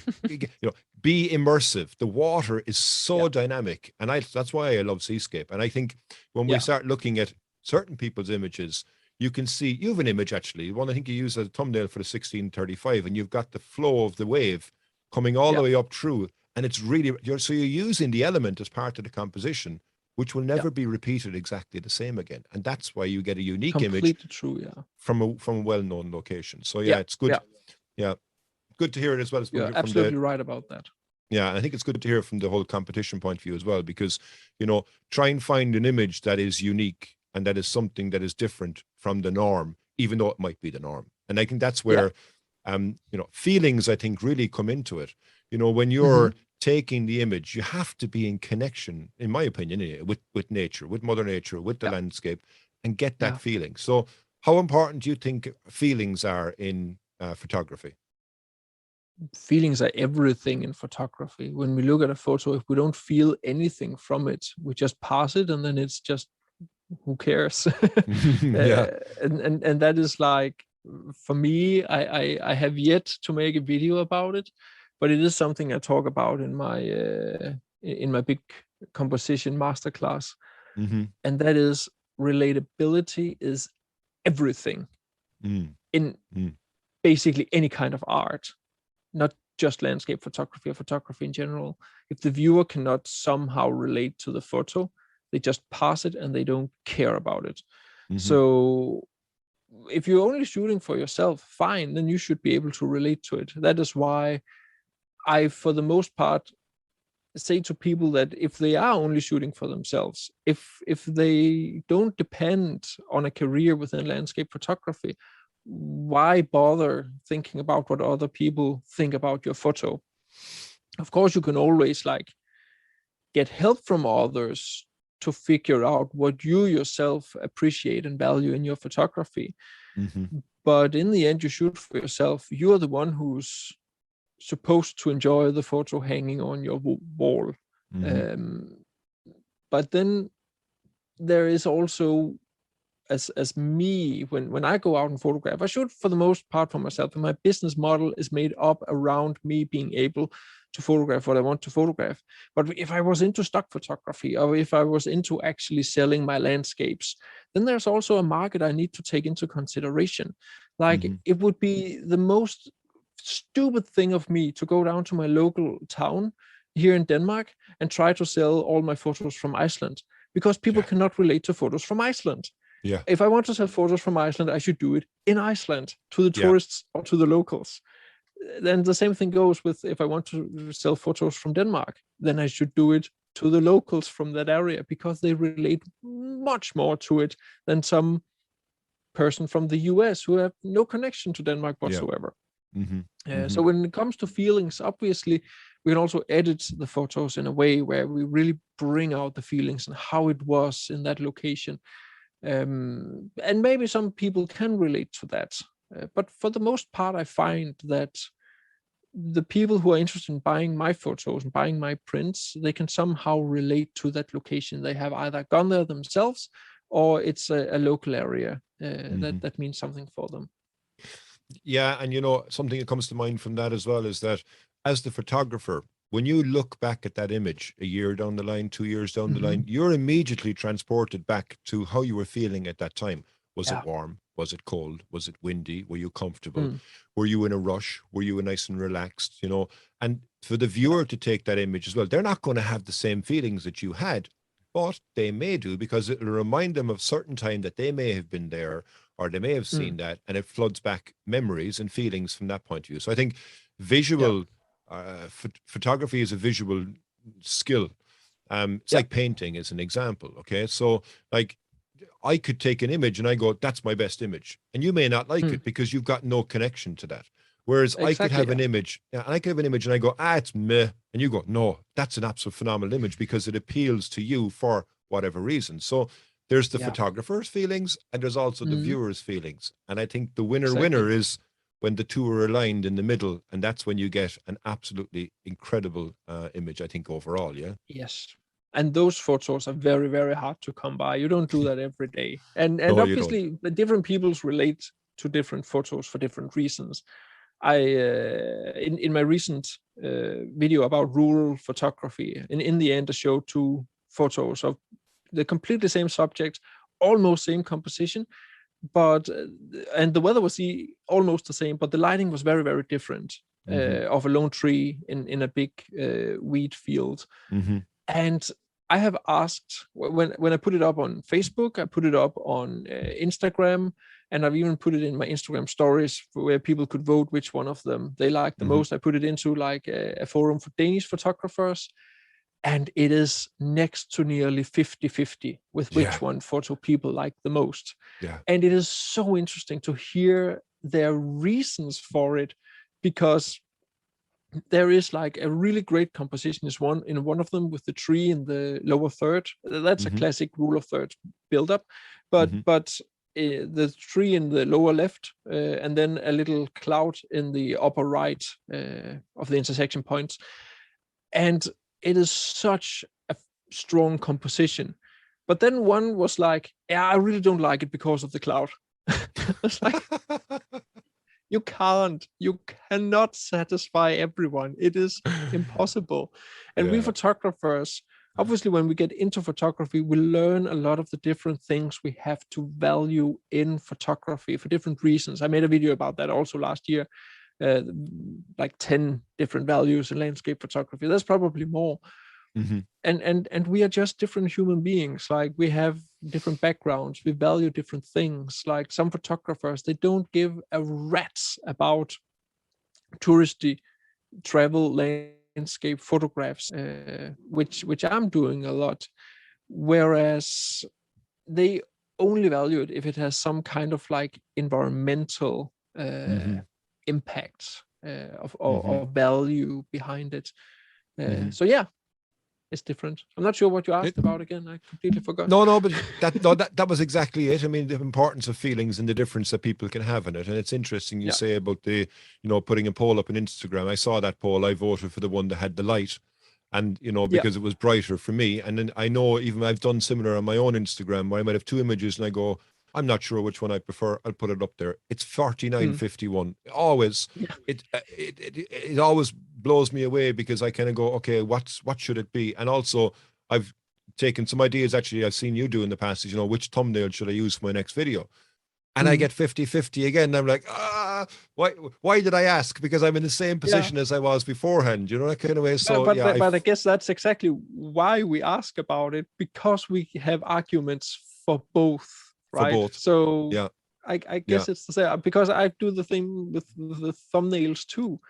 be immersive. The water is so dynamic, and that's why I love seascape. And I think when we start looking at certain people's images, you can see, you have an image, actually, one I think you use as a thumbnail for the 1635, and you've got the flow of the wave coming all the way up through, and it's really, you're using the element as part of the composition, which will never be repeated exactly the same again. And that's why you get a unique image from a well-known location. So it's good. Yeah. Good to hear it as well. You're absolutely right about that. Yeah, I think it's good to hear from the whole competition point of view as well, because, try and find an image that is unique and that is something that is different from the norm, even though it might be the norm. And I think that's where, feelings, I think, really come into it. When you're taking the image, you have to be in connection, in my opinion, with nature, with Mother Nature, with the landscape, and get that feeling. So how important do you think feelings are in photography? Feelings are everything in photography. When we look at a photo, if we don't feel anything from it, we just pass it, and then it's just, who cares? And that is like, for me, I have yet to make a video about it, but it is something I talk about in my big composition masterclass, and that is relatability is everything in basically any kind of art. Not just landscape photography or photography in general. If the viewer cannot somehow relate to the photo, they just pass it and they don't care about it. So if you're only shooting for yourself, fine, then you should be able to relate to it. That is why I, for the most part, say to people that if they are only shooting for themselves, if they don't depend on a career within landscape photography, why bother thinking about what other people think about your photo? Of course, you can always get help from others to figure out what you yourself appreciate and value in your photography. But in the end, you shoot for yourself. You are the one who's supposed to enjoy the photo hanging on your wall. But then there is also, as me, when I go out and photograph, I shoot for the most part for myself, and my business model is made up around me being able to photograph what I want to photograph. But if I was into stock photography, or if I was into actually selling my landscapes, then there's also a market I need to take into consideration. It would be the most stupid thing of me to go down to my local town here in Denmark and try to sell all my photos from Iceland, because people cannot relate to photos from Iceland. Yeah. If I want to sell photos from Iceland, I should do it in Iceland to the tourists or to the locals. Then the same thing goes with, if I want to sell photos from Denmark, then I should do it to the locals from that area, because they relate much more to it than some person from the US who have no connection to Denmark whatsoever. So when it comes to feelings, obviously, we can also edit the photos in a way where we really bring out the feelings and how it was in that location. And maybe some people can relate to that. But for the most part, I find that the people who are interested in buying my photos and buying my prints, they can somehow relate to that location. They have either gone there themselves, or it's a local area that means something for them. Yeah, and something that comes to mind from that as well is that, as the photographer, when you look back at that image a year down the line, 2 years down the line, you're immediately transported back to how you were feeling at that time. Was it warm? Was it cold? Was it windy? Were you comfortable? Were you in a rush? Were you nice and relaxed? And for the viewer to take that image as well, they're not going to have the same feelings that you had, but they may do, because it'll remind them of certain time that they may have been there, or they may have seen that, and it floods back memories and feelings from that point of view. So I think visual photography is a visual skill. It's like painting as an example. Okay, so I could take an image and I go, that's my best image, and you may not like it because you've got no connection to that. Whereas I could have an image, and I could have an image, and I go, it's meh, and you go, no, that's an absolute phenomenal image, because it appeals to you for whatever reason. So there's the photographer's feelings, and there's also the viewer's feelings. And I think the winner is when the two are aligned in the middle, and that's when you get an absolutely incredible image, I think, overall. Yes. And those photos are very, very hard to come by. You don't do that every day. And obviously, the different peoples relate to different photos for different reasons. In my recent video about rural photography, in the end, I showed 2 photos of the completely same subject, almost same composition, but and the weather was almost the same, but the lighting was very, very different. Of a lone tree in a big wheat field. And I have asked, when I put it up on Facebook, I put it up on Instagram, And I've even put it in my Instagram stories where people could vote which one of them they like the most. I put it into like a forum for Danish photographers, and it is next to nearly 50-50 with which one photo people like the most. Yeah. And it is so interesting to hear their reasons for it, because there is like a really great composition is one of them with the tree in the lower third. That's a classic rule of thirds build up, but the tree in the lower left, and then a little cloud in the upper right of the intersection points. And it is such a strong composition. But then one was like, yeah, I really don't like it because of the cloud. It's like, you cannot satisfy everyone. It is impossible. And we photographers, obviously, when we get into photography, we learn a lot of the different things we have to value in photography for different reasons. I made a video about that also last year, like 10 different values in landscape photography. There's probably more. And we are just different human beings. Like, we have different backgrounds, we value different things. Like, some photographers, they don't give a rat's about touristy travel landscape photographs, which I'm doing a lot, whereas they only value it if it has some kind of like environmental impact or value behind it. So yeah, it's different. I'm not sure what you asked about again. I completely forgot. No, but that was exactly it. I mean, the importance of feelings and the difference that people can have in it. And it's interesting you say about the, putting a poll up on Instagram. I saw that poll. I voted for the one that had the light, and because it was brighter for me. And then I know even I've done similar on my own Instagram where I might have two images and I go, I'm not sure which one I prefer. I'll put it up there. It's 49-51. Always. It always blows me away, because I kind of go, okay, what should it be? And also, I've taken some ideas actually I've seen you do in the past, is, which thumbnail should I use for my next video? And I get 50-50 again. And I'm like, why did I ask? Because I'm in the same position as I was beforehand, that kind of way. So but I guess that's exactly why we ask about it, because we have arguments for both. Right. For both. So I guess it's the same, because I do the thing with the thumbnails too.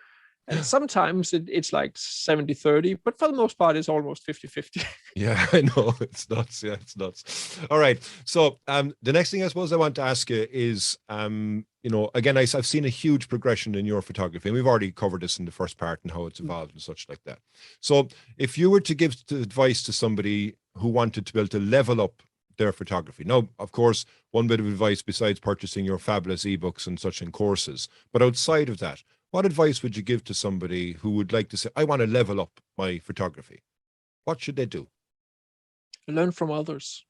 And sometimes it's like 70-30, but for the most part, it's almost 50-50. Yeah, I know. It's nuts. Yeah, it's nuts. All right. So the next thing I suppose I want to ask you is, again, I've seen a huge progression in your photography, and we've already covered this in the first part and how it's evolved and such like that. So if you were to give advice to somebody who wanted to be able to level up their photography. Now, of course, one bit of advice besides purchasing your fabulous ebooks and such and courses, but outside of that, what advice would you give to somebody who would like to say, I want to level up my photography? What should they do? Learn from others.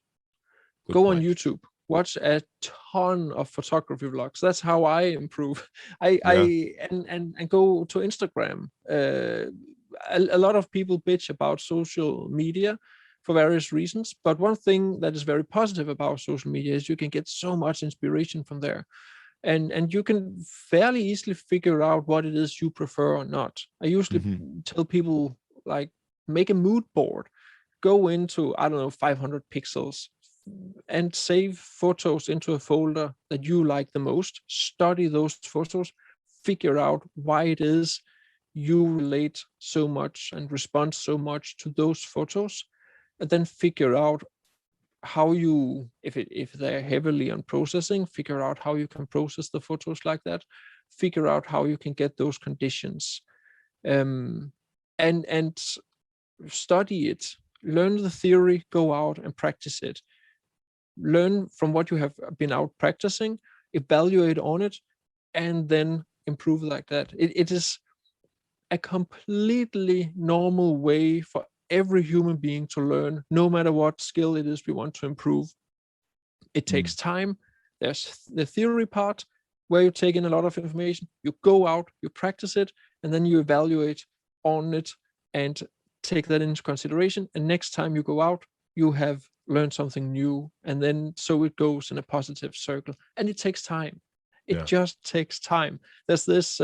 Good Go point. on YouTube. Watch a ton of photography vlogs. That's how I improve. And go to Instagram. A lot of people bitch about social media for various reasons, but one thing that is very positive about social media is you can get so much inspiration from there, and you can fairly easily figure out what it is you prefer or not. I usually tell people, like, make a mood board, go into, I don't know, 500 pixels and save photos into a folder that you like the most, study those photos, figure out why it is you relate so much and respond so much to those photos, and then figure out how you, if they're heavily on processing, figure out how you can process the photos like that, figure out how you can get those conditions, and study it, learn the theory, go out and practice it, learn from what you have been out practicing, evaluate on it, and then improve like that. It is a completely normal way for every human being to learn, no matter what skill it is we want to improve. It takes time. There's the theory part where you take in a lot of information, you go out, you practice it, and then you evaluate on it and take that into consideration. And next time you go out, you have learned something new, and then so it goes in a positive circle. And it takes time. It just takes time. There's this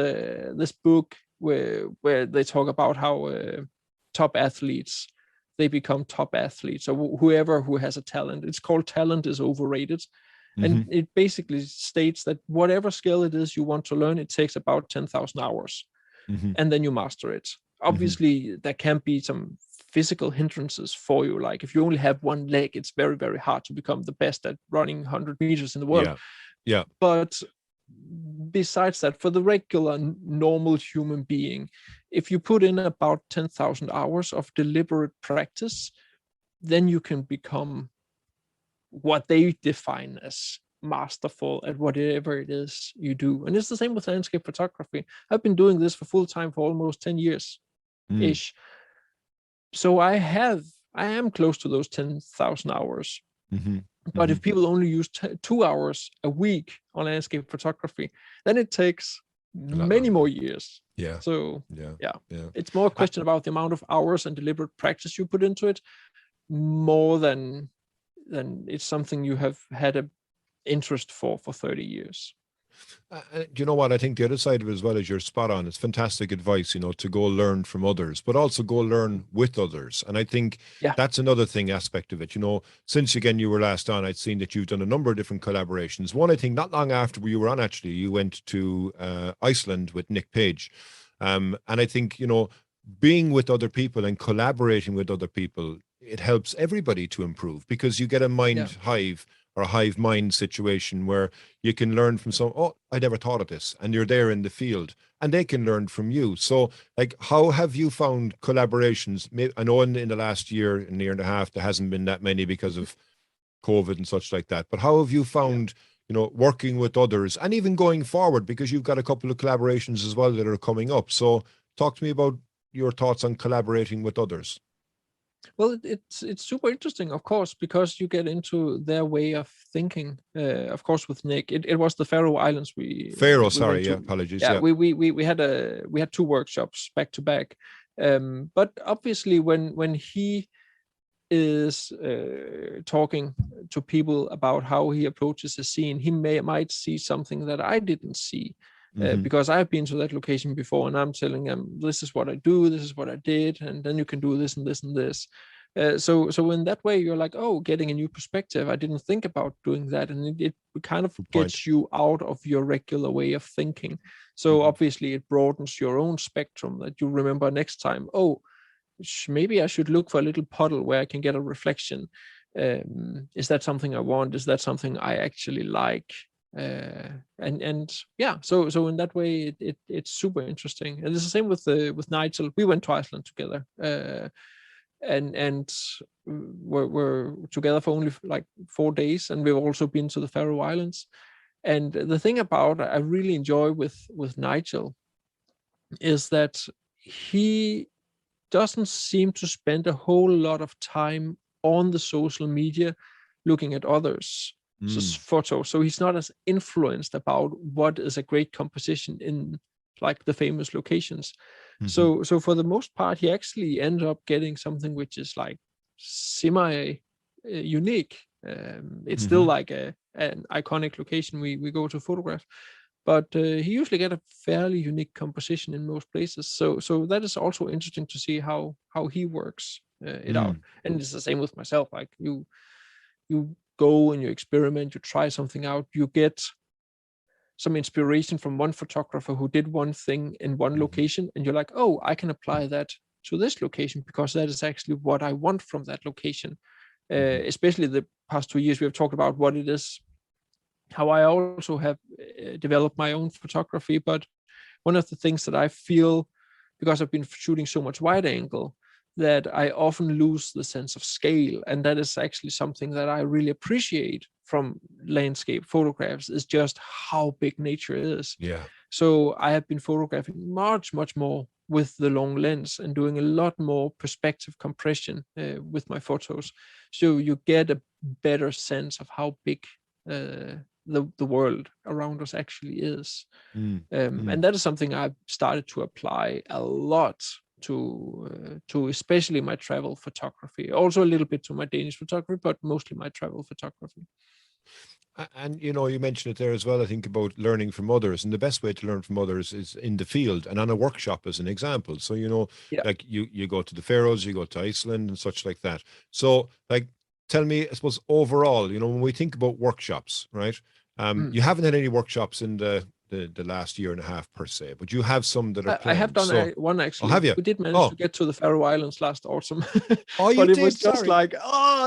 book where they talk about how top athletes, they become top athletes, or whoever who has a talent. It's called Talent is Overrated. And it basically states that whatever skill it is you want to learn, it takes about 10,000 hours, and then you master it. Obviously, there can be some physical hindrances for you. Like if you only have one leg, it's very, very hard to become the best at running 100 meters in the world. Yeah. But besides that, for the regular, normal human being, if you put in about 10,000 hours of deliberate practice, then you can become what they define as masterful at whatever it is you do. And it's the same with landscape photography. I've been doing this for full time for almost 10 years ish. So I am close to those 10,000 hours. But if people only use 2 hours a week on landscape photography, then it takes many more years. Yeah. So it's more a question about the amount of hours and deliberate practice you put into it, more than it's something you have had an interest for 30 years. Do you know what? I think the other side of it as well is you're spot on. It's fantastic advice, to go learn from others, but also go learn with others. And I think that's another aspect of it. Since again you were last on, I'd seen that you've done a number of different collaborations. One, I think not long after you were on, actually, you went to Iceland with Nick Page. And I think, being with other people and collaborating with other people, it helps everybody to improve, because you get a mind hive or a hive mind situation where you can learn from I never thought of this, and you're there in the field and they can learn from you. So like, how have you found collaborations? I know in the last year and a half, there hasn't been that many because of COVID and such like that, but how have you found, working with others and even going forward, because you've got a couple of collaborations as well that are coming up. So talk to me about your thoughts on collaborating with others. Well, it's super interesting, of course, because you get into their way of thinking. Of course, with Nick, it was the Faroe Islands. Apologies. Yeah, we had 2 workshops back to back. But obviously, when he is talking to people about how he approaches a scene, he might see something that I didn't see. Because I've been to that location before, and I'm telling them, this is what I do, this is what I did, and then you can do this and this and this. So in that way, you're like, getting a new perspective. I didn't think about doing that, and it kind of gets you out of your regular way of thinking. So obviously, it broadens your own spectrum, that you remember next time, maybe I should look for a little puddle where I can get a reflection. Is that something I want? Is that something I actually like? So in that way it's super interesting. And it's the same with Nigel. We went to Iceland together, and we're together for only like 4 days, and we've also been to the Faroe Islands. And the thing about I really enjoy with Nigel is that he doesn't seem to spend a whole lot of time on the social media looking at others' photos. So he's not as influenced about what is a great composition in like the famous locations. So for the most part, he actually ended up getting something which is like semi unique. It's still like an iconic location we go to photograph, but he usually get a fairly unique composition in most places. So that is also interesting to see how he works it out. And it's the same with myself. Like you go and you experiment, you try something out, you get some inspiration from one photographer who did one thing in one location, and you're like, I can apply that to this location because that is actually what I want from that location. Especially the past 2 years, we have talked about what it is, how I also have developed my own photography. But one of the things that I feel, because I've been shooting so much wide angle, that I often lose the sense of scale. And that is actually something that I really appreciate from landscape photographs, is just how big nature is. Yeah. So I have been photographing much, much more with the long lens and doing a lot more perspective compression with my photos. So you get a better sense of how big the world around us actually is. And that is something I've started to apply a lot to especially my travel photography, also a little bit to my Danish photography, but mostly my travel photography. And you mentioned it there as well, I think, about learning from others, and the best way to learn from others is in the field and on a workshop as an example. So like you go to the Faroes, you go to Iceland and such like that. So like, tell me, I suppose, overall, when we think about workshops, right? You haven't had any workshops in the last year and a half per se, but you have some that are I planned. have done one Oh, actually. have you? We did manage Oh, to get to the Faroe Islands last autumn, oh, you but it was did. just Sorry. like,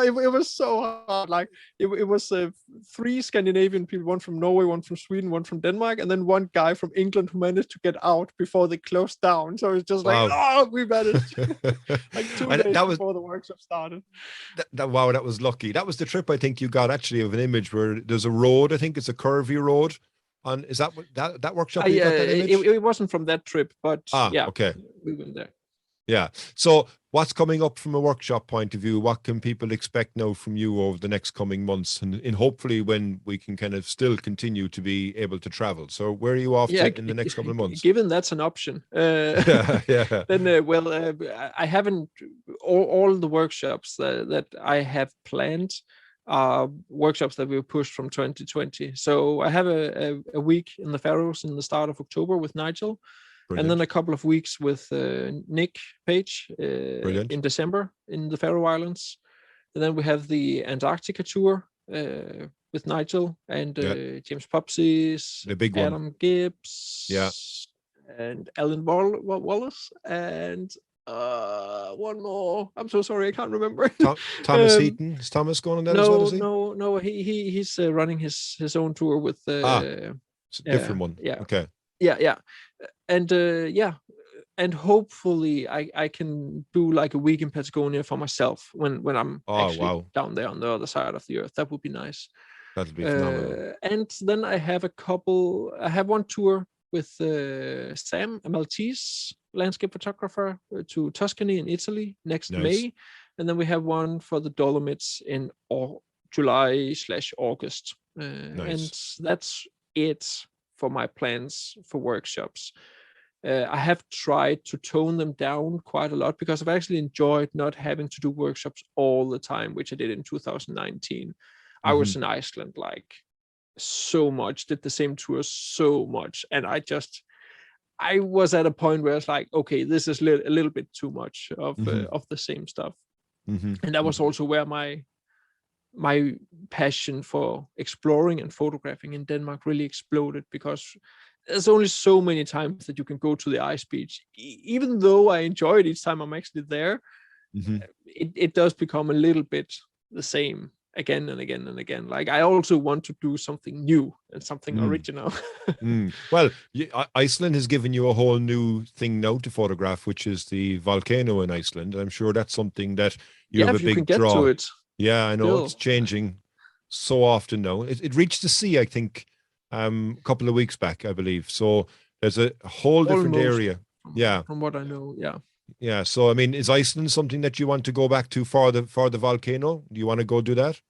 it was so hard. Like it was 3 Scandinavian people, one from Norway, one from Sweden, one from Denmark, and then one guy from England who managed to get out before they closed down. So it's just like, we managed like 2 days before the workshop started. Wow, that was lucky. That was the trip I think you got actually of an image where there's a road. I think it's a curvy road. Is that what that workshop you got that image? It wasn't from that trip, but okay, we went there. Yeah. So what's coming up from a workshop point of view? What can people expect now from you over the next coming months, and hopefully when we can kind of still continue to be able to travel? So where are you off to in the next couple of months? Given that's an option, yeah. Then I haven't all the workshops that I have planned. Workshops that we pushed from 2020. So I have a week in the Faroes in the start of October with Nigel. Brilliant. And then a couple of weeks with Nick Page in December in the Faroe Islands. And then we have the Antarctica tour with Nigel and James Popsis, the big Adam one. Gibbs, and Alan Wallace, and one more. I'm so sorry, I can't remember. Thomas Heaton. Is Thomas going on that as well? Is he? No. He's running his own tour with. It's a different one. Yeah. Okay. Yeah. And hopefully I can do like a week in Patagonia for myself when I'm actually down there on the other side of the earth. That would be nice. That'd be phenomenal. And then I have one tour with Sam, a Maltese landscape photographer, to Tuscany in Italy next May. And then we have one for the Dolomites in July/August. And that's it for my plans for workshops. I have tried to tone them down quite a lot because I've actually enjoyed not having to do workshops all the time, which I did in 2019. I was in Iceland like so much, did the same tour so much, and I was at a point where it's like, okay, this is a little bit too much of the same stuff. And that was also where my passion for exploring and photographing in Denmark really exploded, because there's only so many times that you can go to the ice beach. Even though I enjoy it each time I'm actually there, it does become a little bit the same again and again and again. Like I also want to do something new and something original. Well, Iceland has given you a whole new thing now to photograph, which is the volcano in Iceland. I'm sure that's something that you have a big draw. To it. Yeah, I know. It's changing so often now. It reached the sea, I think, a couple of weeks back, I believe. So there's a whole different area. From what I know, yeah. So I mean, is Iceland something that you want to go back to for the volcano? Do you want to go do that?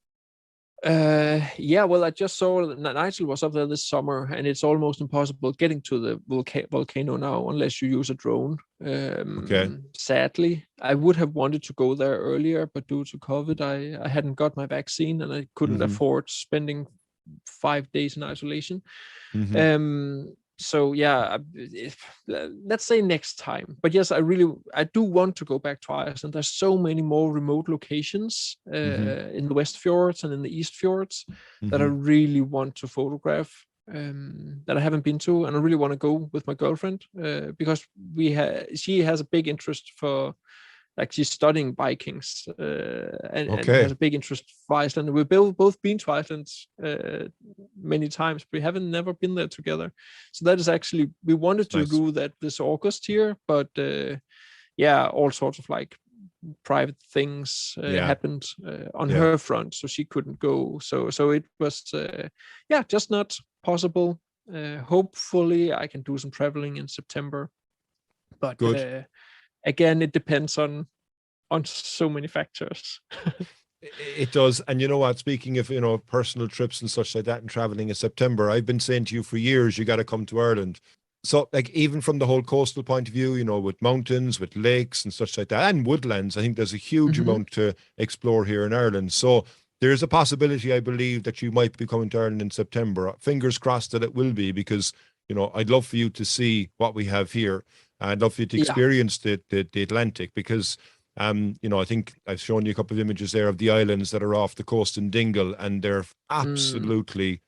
Well, I just saw that Nigel was up there this summer, and it's almost impossible getting to the volcano now unless you use a drone. Sadly, I would have wanted to go there earlier, but due to COVID, I hadn't got my vaccine, and I couldn't afford spending 5 days in isolation. So let's say next time. But yes, I do want to go back to Iceland. There's so many more remote locations in the West Fjords and in the East Fjords that I really want to photograph, that I haven't been to, and I really want to go with my girlfriend because she has a big interest for, like, she's studying Vikings and has a big interest for Iceland. We've both been to Iceland many times, but we never been there together. So that is actually, we wanted to do that this August here, but all sorts of like private things happened on her front, so she couldn't go. So it was just not possible. Hopefully I can do some traveling in September, but again, it depends on so many factors. It does. And you know what, speaking of, personal trips and such like that and traveling in September, I've been saying to you for years, you got to come to Ireland. So like, even from the whole coastal point of view, with mountains, with lakes and such like that, and woodlands, I think there's a huge amount to explore here in Ireland. So there's a possibility, I believe, that you might be coming to Ireland in September. Fingers crossed that it will be, because, I'd love for you to see what we have here. I'd love for you to experience the Atlantic, because I think I've shown you a couple of images there of the islands that are off the coast in Dingle, and they're absolutely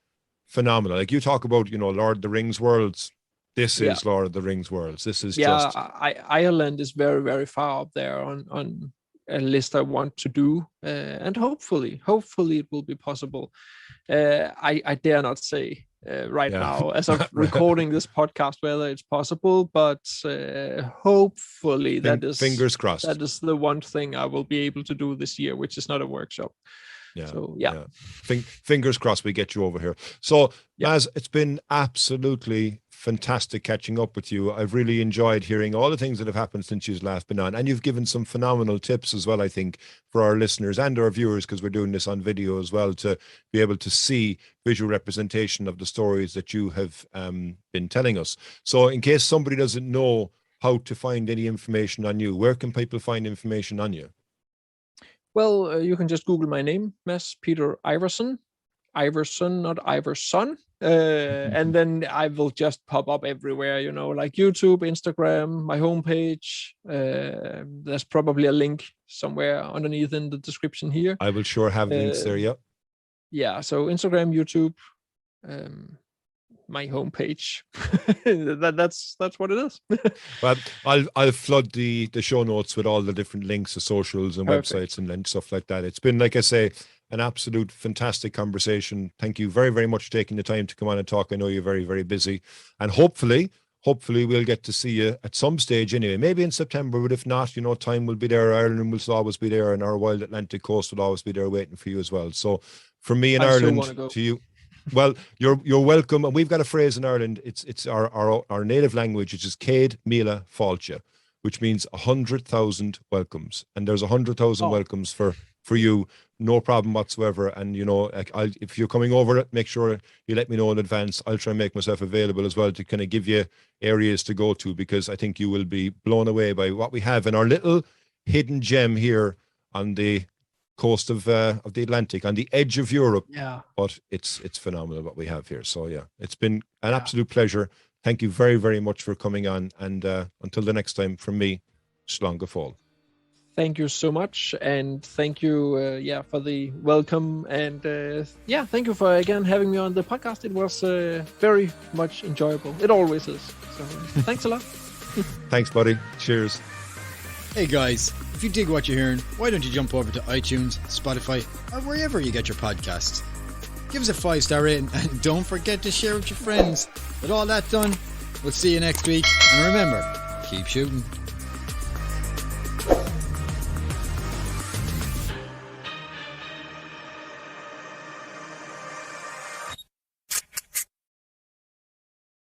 phenomenal. Like you talk about, Lord of the Rings worlds. This is Lord of the Rings worlds. This is just... Ireland is very, very far up there on a list I want to do, and hopefully it will be possible. I dare not say right now, as of recording this podcast, whether it's possible, but hopefully that is, fingers crossed, that is the one thing I will be able to do this year, which is not a workshop. Fingers crossed we get you over here. So Maz, it's been absolutely fantastic catching up with you. I've really enjoyed hearing all the things that have happened since you've last been on, and you've given some phenomenal tips as well, I think, for our listeners and our viewers, because we're doing this on video as well, to be able to see visual representation of the stories that you have been telling us. So in case somebody doesn't know how to find any information on you, where can people find information on you? Well, you can just Google my name, Mads Peter Iversen. Iversen, not Iverson. And then I will just pop up everywhere, like YouTube, Instagram, my homepage. There's probably a link somewhere underneath in the description here. I will sure have links there, Yeah, so Instagram, YouTube, my homepage. That's what it is. Well, I'll flood the show notes with all the different links to socials and websites and stuff like that. It's been, like I say, an absolute fantastic conversation. Thank you very, very much for taking the time to come on and talk. I know you're very, very busy, and hopefully we'll get to see you at some stage anyway, maybe in September, but if not, time will be there. Ireland will always be there, and our wild Atlantic coast will always be there waiting for you as well. So from me in Ireland to you, well, you're welcome. And we've got a phrase in Ireland. It's our native language, which is Céad Míle Fáilte, which means 100,000 welcomes. And there's 100,000 welcomes for you, no problem whatsoever. And if you're coming over, make sure you let me know in advance. I'll try and make myself available as well to kind of give you areas to go to, because I think you will be blown away by what we have in our little hidden gem here on the coast of the Atlantic, on the edge of Europe. But it's phenomenal what we have here. So it's been an absolute pleasure. Thank you very, very much for coming on, and until the next time, from me, Slán go fóill. Thank you so much, and thank you for the welcome, and thank you for again having me on the podcast. It was very much enjoyable. It always is. So thanks a lot. Thanks, buddy. Cheers. Hey guys, if you dig what you're hearing, why don't you jump over to iTunes, Spotify, or wherever you get your podcasts. Give us a 5-star rating, and don't forget to share with your friends. With all that done, we'll see you next week, and remember, keep shooting.